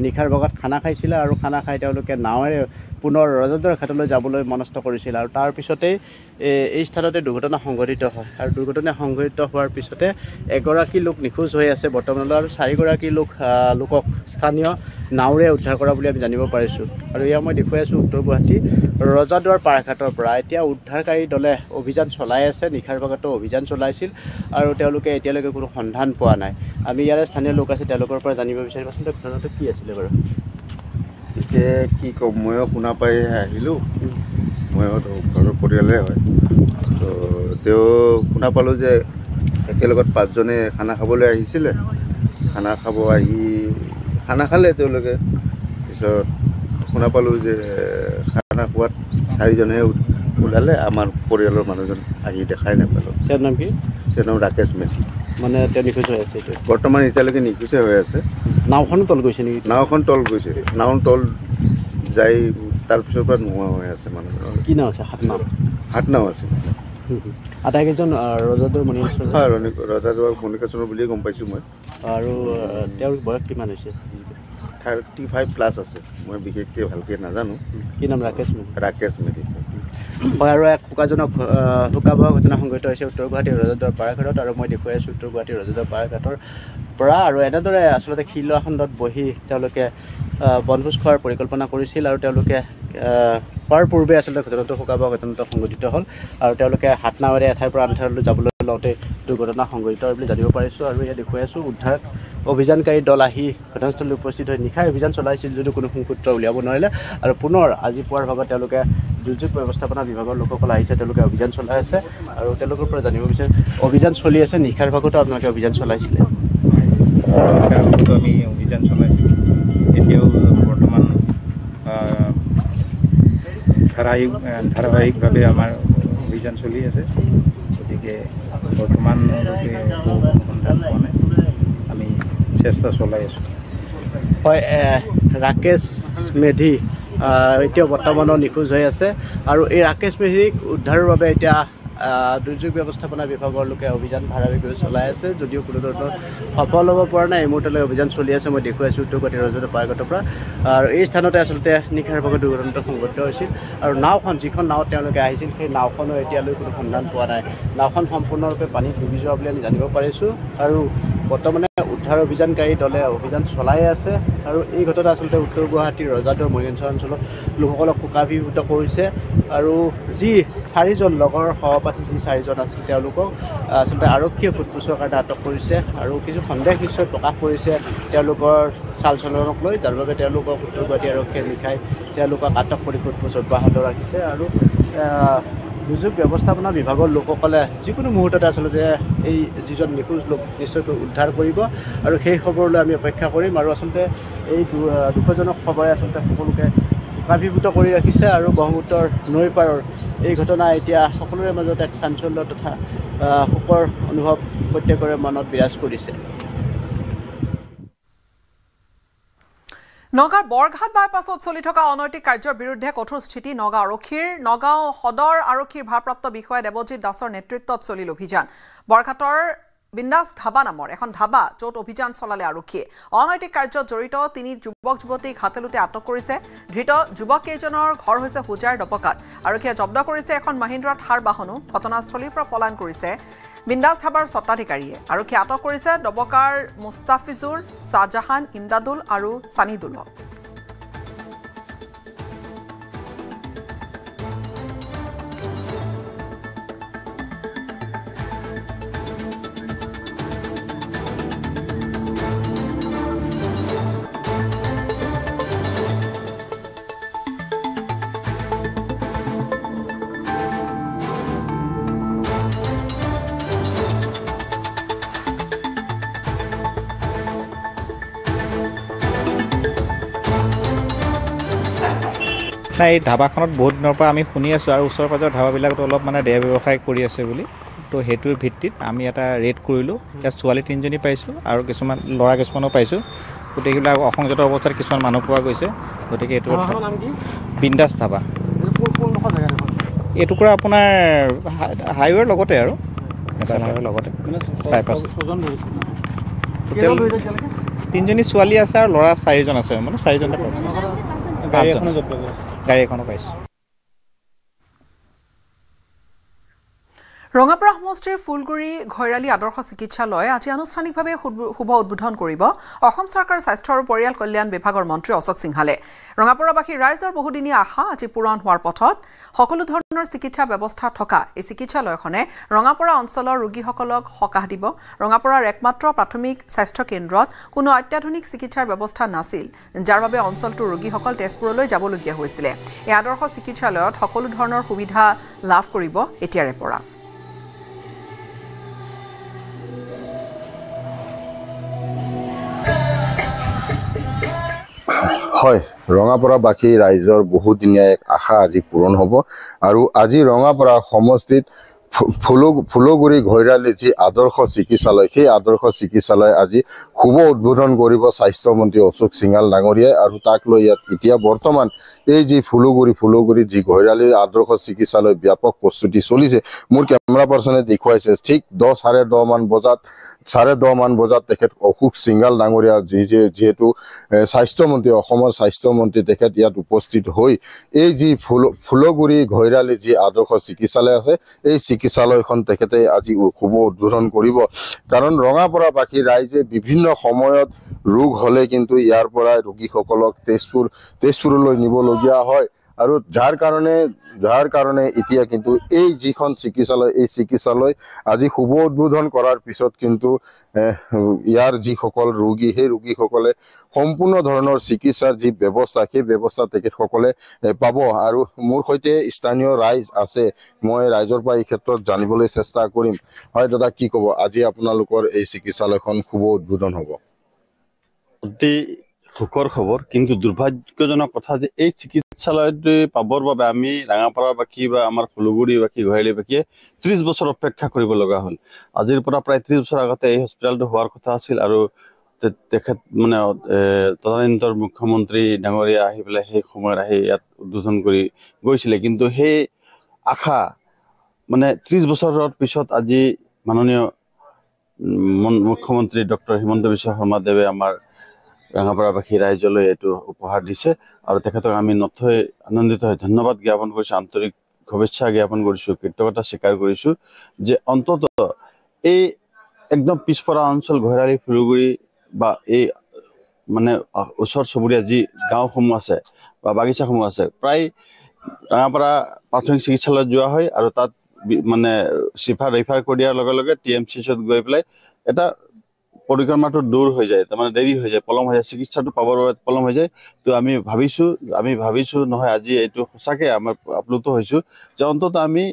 L: নিশাৰ ভাগত খানা খাইছিলে আৰু খানা খাই তেওঁলোকে নাৱেৰে পুনৰ ৰজাদুৱাৰ ঘাটলৈ যাবলৈ মনস্থ কৰিছিল আৰু তাৰ পিছতেই এই স্থানতে দুৰ্ঘটনা সংঘটিত হয়। আৰু দুৰ্ঘটনা সংঘটিত হোৱাৰ পিছতে এগৰাকী লোক নিখোজ হৈ আছে বৰ্তমানলৈ আৰু 4গৰাকী লোকক স্থানীয় নাওৰে উদ্ধাৰ কৰা বুলি আমি জানিব পাৰিছোঁ। আৰু এয়া মই দেখুৱাই আছোঁ উত্তৰ গুৱাহাটী ৰজাদুৱাৰ পাৰঘাটৰ পৰা। এতিয়া উদ্ধাৰকাৰী দলে অভিযান চলাই আছে, নিশাৰ ভাগতো অভিযান চলাইছিল আৰু তেওঁলোকে এতিয়ালৈকে কোনো সন্ধান পোৱা নাই। আমি ইয়াৰে স্থানীয় লোক আছে, তেওঁলোকৰ পৰা জানিব বিচাৰিম আচলতে ঘটনাটো কি আছিলে বাৰু।
M: এতিয়া কি ক'ম, ময়ো শুনা পাই আহিলোঁ, ময়ো ঘৰৰ পৰিয়ালে হয়। তো তেওঁ শুনা পালোঁ যে একেলগত 5জনে খানা খাবলৈ আহিছিলে, খানা খালে তেওঁলোকে। পিছত শুনা পালোঁ যে খানা খোৱাত 4জনেহে ওলালে, আমাৰ পৰিয়ালৰ মানুহজন আহি দেখাই নাপালোঁ।
L: তেওঁৰ নাম কি?
M: তেওঁৰ নাম ৰাকেশ মেধি।
L: মানে তেওঁ নিখোজ হৈ আছে এতিয়া
M: বৰ্তমান এতিয়ালৈকে নিখোজে হৈ আছে।
L: নাওখনো তল গৈছে নেকি?
M: নাওখন তল গৈছে, নাও তল যাই তাৰপিছৰ পৰা নোহোৱা হৈ আছে মানুহজন।
L: কি নাও আছে?
M: হাত নাও আছে।
L: আটাইকেইজন ৰজাদুৱাৰ মণিকাঞ্চন?
M: হয়, ৰজাদুৱাৰ মণিকাঞ্চন বুলিয়ে গম পাইছোঁ মই।
L: আৰু তেওঁৰ বয়স কিমান হৈছে?
M: 35+ আছে, মই বিশেষকৈ ভালকৈ নাজানো।
L: কি নাম? ৰাকেশ মেধি।
M: ৰাকেশ মেধি।
L: হয়, আৰু এক শোকাবহ ঘটনা সংঘটিত হৈছে উত্তৰ গুৱাহাটীৰ ৰজাদুৱাৰ পাৰঘাটত। আৰু মই দেখুৱাই আছোঁ উত্তৰ গুৱাহাটীৰ ৰজাদুৱাৰ পাৰঘাটৰ পৰা। আৰু এনেদৰে আচলতে খিলৱাখণ্ডত বহি তেওঁলোকে বনভোজ খোৱাৰ পৰিকল্পনা কৰিছিল আৰু তেওঁলোকে খোৱাৰ পূৰ্বে আচলতে ঘটনাটো শোকাবহ ঘটনাটো সংঘটিত হ'ল। আৰু তেওঁলোকে হাত নাৱেৰে এঠাইৰ পৰা আন ঠাইলৈ যাবলৈ লওঁতে দুৰ্ঘটনা সংঘটিত হয় বুলি জানিব পাৰিছোঁ। আৰু ইয়াত দেখুৱাই আছোঁ উদ্ধাৰ অভিযানকাৰী দল আহি ঘটনাস্থলীত উপস্থিত হৈ নিশাই অভিযান চলাইছিল যদিও কোনো সুসূত্ৰ উলিয়াব নোৱাৰিলে। আৰু পুনৰ আজি পুৱাৰ ভাগত তেওঁলোকে দুৰ্যোগ ব্যৱস্থাপনা বিভাগৰ লোকসকল আহিছে, তেওঁলোকে অভিযান চলাই আছে। আৰু তেওঁলোকৰ পৰা জানিব বিচাৰে, অভিযান চলি আছে, নিশাৰ ভাগতো আপোনালোকে অভিযান চলাইছিলে?
H: আমি অভিযান চলাইছিলোঁ, এতিয়াও বৰ্তমান ধাৰাবাহিকভাৱে আমাৰ অভিযান চলি আছে। গতিকে বৰ্তমানলৈকে সন্ধান পোৱা নাই, আমি চেষ্টা চলাই আছোঁ।
L: হয়, ৰাকেশ মেধি এতিয়াও বৰ্তমানৰ নিখোজ হৈ আছে। আৰু এই ৰাকেশ মেধিক উদ্ধাৰৰ বাবে এতিয়া দুৰ্যোগ ব্যৱস্থাপনা বিভাগৰ লোকে অভিযান ধাৰাবাহিকভাৱে চলাই আছে, যদিও কোনো ধৰণৰ সফল হ'ব পৰা নাই। এই মুহূৰ্তলৈ অভিযান চলি আছে, মই দেখুৱাইছোঁ উত্তৰ গুৱাহাটীৰ ৰজাদুৱাৰ পাৰঘাটৰ পৰা। আৰু এই স্থানতে আচলতে নিশাৰ ভাগত দুৰ্ঘটনাটো সংঘটিত হৈছিল। আৰু নাওখন, যিখন নাৱত তেওঁলোকে আহিছিল, সেই নাওখনো এতিয়ালৈ কোনো সন্ধান পোৱা নাই। নাওখন সম্পূৰ্ণৰূপে পানীত ডুবি যোৱা বুলি আমি জানিব পাৰিছোঁ। আৰু বৰ্তমানে উদ্ধাৰ অভিযানকাৰী দলে অভিযান চলাই আছে। আৰু এই ঘটনা আচলতে উত্তৰ গুৱাহাটীৰ ৰজাদুৱাৰ মণিকাঞ্চন অঞ্চলৰ লোকসকলক শোকাভিভূত কৰিছে। আৰু যি 4জন লগৰ সহপাঠী যি 4জন আছিল, তেওঁলোকক আচলতে আৰক্ষীয়ে সোধপোছৰ কাৰণে আটক কৰিছে। আৰু কিছু সন্দেহ নিশ্চয় প্ৰকাশ কৰিছে তেওঁলোকৰ চাল চলনক লৈ, যাৰ বাবে তেওঁলোকক উত্তৰ গুৱাহাটী আৰক্ষীয়ে নিশাই তেওঁলোকক আটক কৰি সোধপোছ অব্যাহত ৰাখিছে। আৰু দুৰ্যোগ ব্যৱস্থাপনা বিভাগৰ লোকসকলে যিকোনো মুহূৰ্ততে আচলতে এই যিজন নিখোজ লোক নিশ্চয়কৈ উদ্ধাৰ কৰিব। আৰু সেই খবৰলৈ আমি অপেক্ষা কৰিম। আৰু আচলতে এই দুখজনক খবৰে আচলতে সকলোকে শোকাভিভূত কৰি ৰাখিছে। আৰু ব্ৰহ্মপুত্ৰৰ নৈ পাৰৰ এই ঘটনা এতিয়া সকলোৰে মাজত এক চাঞ্চল্য তথা শোকৰ অনুভৱ প্ৰত্যেকৰে মনত বিৰাজ কৰিছে।
A: নগাঁৱৰ বৰঘাট বাইপাছত চলি থকা অনৈতিক কাৰ্যৰ বিৰুদ্ধে কঠোৰ স্থিতি নগাঁও আৰক্ষীৰ। নগাঁও সদৰ আৰক্ষীৰ ভাৰপ্ৰাপ্ত বিষয়া দেৱজিৎ দাসৰ নেতৃত্বত চলিল অভিযান। বৰঘাটৰ বিন্দাস ধাবা নামৰ এখন ধাবা, য'ত অভিযান চলালে আৰক্ষীয়ে। অনৈতিক কাৰ্যত জড়িত 3 যুৱক যুৱতীক হাতেলোতে আটক কৰিছে। ধৃত যুৱককেইজনৰ ঘৰ হৈছে হোজাৰ ডপকাত। আৰক্ষীয়ে জব্দ কৰিছে এখন মহিন্দ্ৰা থাৰ বাহনো। ঘটনাস্থলীৰ পৰা পলায়ন কৰিছে বিন্দাস ধাবাৰ স্বত্বাধিকাৰীয়ে। আৰক্ষীয়ে আটক কৰিছে ডবকাৰ মুস্তাফিজুৰ, শ্বাহজাহান, ইমদাদুল আৰু ছানিদুলক।
H: নাই, এই ধাবাখনত বহুত দিনৰ পৰা আমি শুনি আছোঁ আৰু ওচৰ পাজৰ ধাবাবিলাকতো অলপ মানে দেহ ব্যৱসায় কৰি আছে বুলি। তো সেইটোৰ ভিত্তিত আমি এটা ৰেড কৰিলোঁ। ইয়াত ছোৱালী 3জনী পাইছোঁ আৰু কিছুমান ল'ৰা কিছুমানো পাইছোঁ। গোটেইবিলাক অসংযত অৱস্থাত কিছুমান মানুহ পোৱা গৈছে। গতিকে এইটো বিন্দাস ধাবা। এইটুকুৰা আপোনাৰ হাইৱেৰ লগতে আৰু নেশ্যনেল হাইৱেৰ লগতে বাইপাছ। টোটেল 3জনী ছোৱালী আছে আৰু ল'ৰা 4জন আছে, মানে 4জনে গাড়ী এখনো পাইছোঁ।
A: ৰঙাপাৰা সমষ্টিৰ ফুলগুৰি ঘৈৰালী আদৰ্শ চিকিৎসালয় আজি আনুষ্ঠানিকভাৱে শুভ উদ্বোধন কৰিব অসম চৰকাৰৰ স্বাস্থ্য আৰু পৰিয়াল কল্যাণ বিভাগৰ মন্ত্ৰী অশোক সিংহালে ৰঙাপাৰাবাসীৰ ৰাইজৰ বহুদিনীয়া আশা আজি পূৰণ হোৱাৰ পথত সকলো ধৰণৰ চিকিৎসা ব্যৱস্থা থকা এই চিকিৎসালয়খনে ৰঙাপাৰা অঞ্চলৰ ৰোগীসকলক সকাহ দিব ৰঙাপাৰাৰ একমাত্ৰ প্ৰাথমিক স্বাস্থ্য কেন্দ্ৰত কোনো অত্যাধুনিক চিকিৎসাৰ ব্যৱস্থা নাছিল যাৰ বাবে অঞ্চলটোৰ ৰোগীসকল তেজপুৰলৈ যাবলগীয়া হৈছিল এই আদৰ্শ চিকিৎসালয়ত সকলো ধৰণৰ সুবিধা লাভ কৰিব এতিয়াৰে পৰা
N: হয় ৰঙাপাৰাবাসী ৰাইজৰ বহুদিনীয়া এক আশা আজি পূৰণ হ'ব আৰু আজি ৰঙাপাৰা সমষ্টিত ফুলগুৰি ঘৈৰালী যি আদৰ্শ চিকিৎসালয় সেই আদৰ্শ চিকিৎসালয় আজি শুভ উদ্বোধন কৰিব স্বাস্থ্য মন্ত্ৰী অশোক সিংহাল ডাঙৰীয়াই আৰু তাক লৈ ইয়াত এতিয়া বৰ্তমান এই যি ফুলগুৰি যি ঘৈৰালী আদৰ্শ চিকিৎসালয় ব্যাপক প্ৰস্তুতি চলিছে মোৰ কেমেৰা পাৰ্চনে দেখুৱাইছে ঠিক 10:30 মান বজাত তেখেত অশোক সিংহাল ডাঙৰীয়া যিহেতু স্বাস্থ্যমন্ত্ৰী অসমৰ স্বাস্থ্যমন্ত্ৰী তেখেত ইয়াত উপস্থিত হৈ এই যি ফুলগুৰি ঘৈৰালী যি আদৰ্শ চিকিৎসালয় আছে এই চিকিৎসালয়খন তেখেতে আজি শুভ উদ্বোধন কৰিব কাৰণ ৰঙাপাৰাবাসী ৰাইজে বিভিন্ন সময়ত ৰোগ হলে কিন্তু ইয়াৰ পৰা ৰোগীসকলক তেজপুৰলৈ নিবলগীয়া হয় আৰু যাৰ কাৰণে এতিয়া কিন্তু এই যিখন চিকিৎসালয় এই চিকিৎসালয় আজি শুভ উদ্বোধন কৰাৰ পিছত কিন্তু ইয়াৰ যিসকল ৰোগী সেই ৰোগীসকলে সম্পূৰ্ণ ধৰণৰ চিকিৎসাৰ যি ব্যৱস্থা সেই ব্যৱস্থা তেখেতসকলে পাব আৰু মোৰ সৈতে স্থানীয় ৰাইজ আছে মই ৰাইজৰ পৰা এই ক্ষেত্ৰত জানিবলৈ চেষ্টা কৰিম হয় দাদা কি ক'ব আজি আপোনালোকৰ এই চিকিৎসালয়খন শুভ উদ্বোধন হ'ব
O: অতি সুখৰ খবৰ কিন্তু দুৰ্ভাগ্যজনক কথা যে এই চিকিৎসালয়টো পাবৰ বাবে আমি ৰাঙাপাৰাবাসী বা আমাৰ ফুলগুৰিবাসী ঘৈৰালীবাসীয়ে 30 বছৰ অপেক্ষা কৰিব লগা হ'ল আজিৰ পৰা প্ৰায় 30 বছৰ আগতে এই হস্পিটেলটো হোৱাৰ কথা আছিল আৰু তেখেত মানে তদানীন্তৰ মুখ্যমন্ত্ৰী ডাঙৰীয়া আহি পেলাই সেই সময়ত আহি ইয়াত উদ্বোধন কৰি গৈছিলে কিন্তু সেই আশা মানে 30 বছৰৰ পিছত আজি মাননীয় মুখ্যমন্ত্ৰী ডক্টৰ হিমন্ত বিশ্ব শৰ্মা দেৱে আমাৰ ৰাঙাপাৰাবাসী ৰাইজলৈ এইটো উপহাৰ দিছে আৰু তেখেতক আমি নথৈ আনন্দিত হৈ ধন্যবাদ জ্ঞাপন কৰিছোঁ আন্তৰিক শুভেচ্ছা জ্ঞাপন কৰিছোঁ কৃতজ্ঞতা স্বীকাৰ কৰিছোঁ যে অন্তত এই একদম পিছপৰা অঞ্চল ঘৈৰালী ফুলগুৰি বা এই মানে ওচৰ চুবুৰীয়া যি গাঁওসমূহ আছে বা বাগিচাসমূহ আছে প্ৰায় ৰাঙাপাৰা প্ৰাথমিক চিকিৎসালয়ত যোৱা হয় আৰু তাত মানে ৰিফাৰ কৰি দিয়াৰ লগে লগে TMCত গৈ পেলাই এটা পৰিক্ৰমাটো দূৰ হৈ যায় তাৰমানে দেৰি হৈ যায় পলম হৈ যায় চিকিৎসাটো পাবৰ বাবে পলম হৈ যায় তো আমি ভাবিছোঁ নহয় আজি এইটো সঁচাকৈ আমাৰ আপ্লুত হৈছোঁ যে অন্তত আমি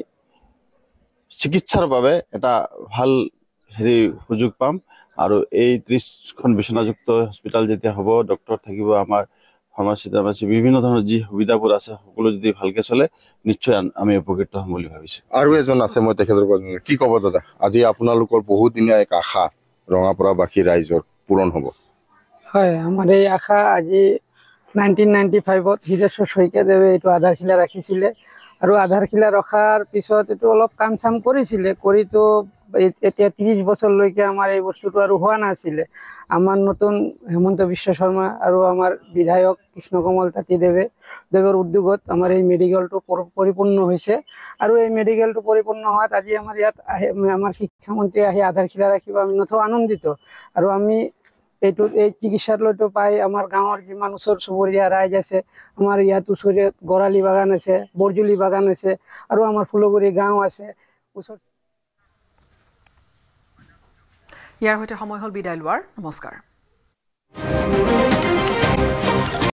O: চিকিৎসাৰ বাবে এটা ভাল সুযোগ পাম আৰু এই 30খন বিচনাযুক্ত হস্পিটেল যেতিয়া হ'ব ডক্টৰ থাকিব আমাৰ ফাৰ্মাচী বিভিন্ন ধৰণৰ যি সুবিধাবোৰ আছে সকলো যদি ভালকৈ চলে নিশ্চয় আমি উপকৃত হ'ম বুলি ভাবিছোঁ
N: আৰু এজন আছে মই তেখেতৰ পৰা কি ক'ব দাদা আজি আপোনালোকৰ বহুদিনীয়া এক আশা ৰঙাপাৰাবাসী ৰাইজৰ পূৰণ হ'ব
P: হয় আমাৰ এই আশা আজি 1995ত হিৰেশ্বৰ শইকীয়াদেৱে এইটো আধাৰশিলা ৰাখিছিলে আৰু আধাৰশিলা ৰখাৰ পিছত এইটো অলপ কাম চাম কৰিছিলে কৰিতো এতিয়া 30 বছৰলৈকে আমাৰ এই বস্তুটো আৰু হোৱা নাছিলে আমাৰ নতুন হেমন্ত বিশ্ব শৰ্মা আৰু আমাৰ বিধায়ক কৃষ্ণকমল তাঁতীদেৱৰ উদ্যোগত আমাৰ এই মেডিকেলটো পৰিপূৰ্ণ হৈছে আৰু এই মেডিকেলটো পৰিপূৰ্ণ হোৱাত আজি আমাৰ ইয়াত আমাৰ শিক্ষামন্ত্ৰী আহি আধাৰশিলা ৰাখিব আমি নথৈ আনন্দিত আৰু আমি এই চিকিৎসালয়টো পাই আমাৰ গাঁৱৰ যিমান ওচৰ চুবুৰীয়া ৰাইজ আছে আমাৰ ইয়াত ওচৰত গৰালী বাগান আছে বৰজুলি বাগান আছে আৰু আমাৰ ফুলগুৰি গাঁও আছে ওচৰত
A: ইয়াৰ সৈতে সময় হ'ল বিদায় লোৱাৰ নমস্কাৰ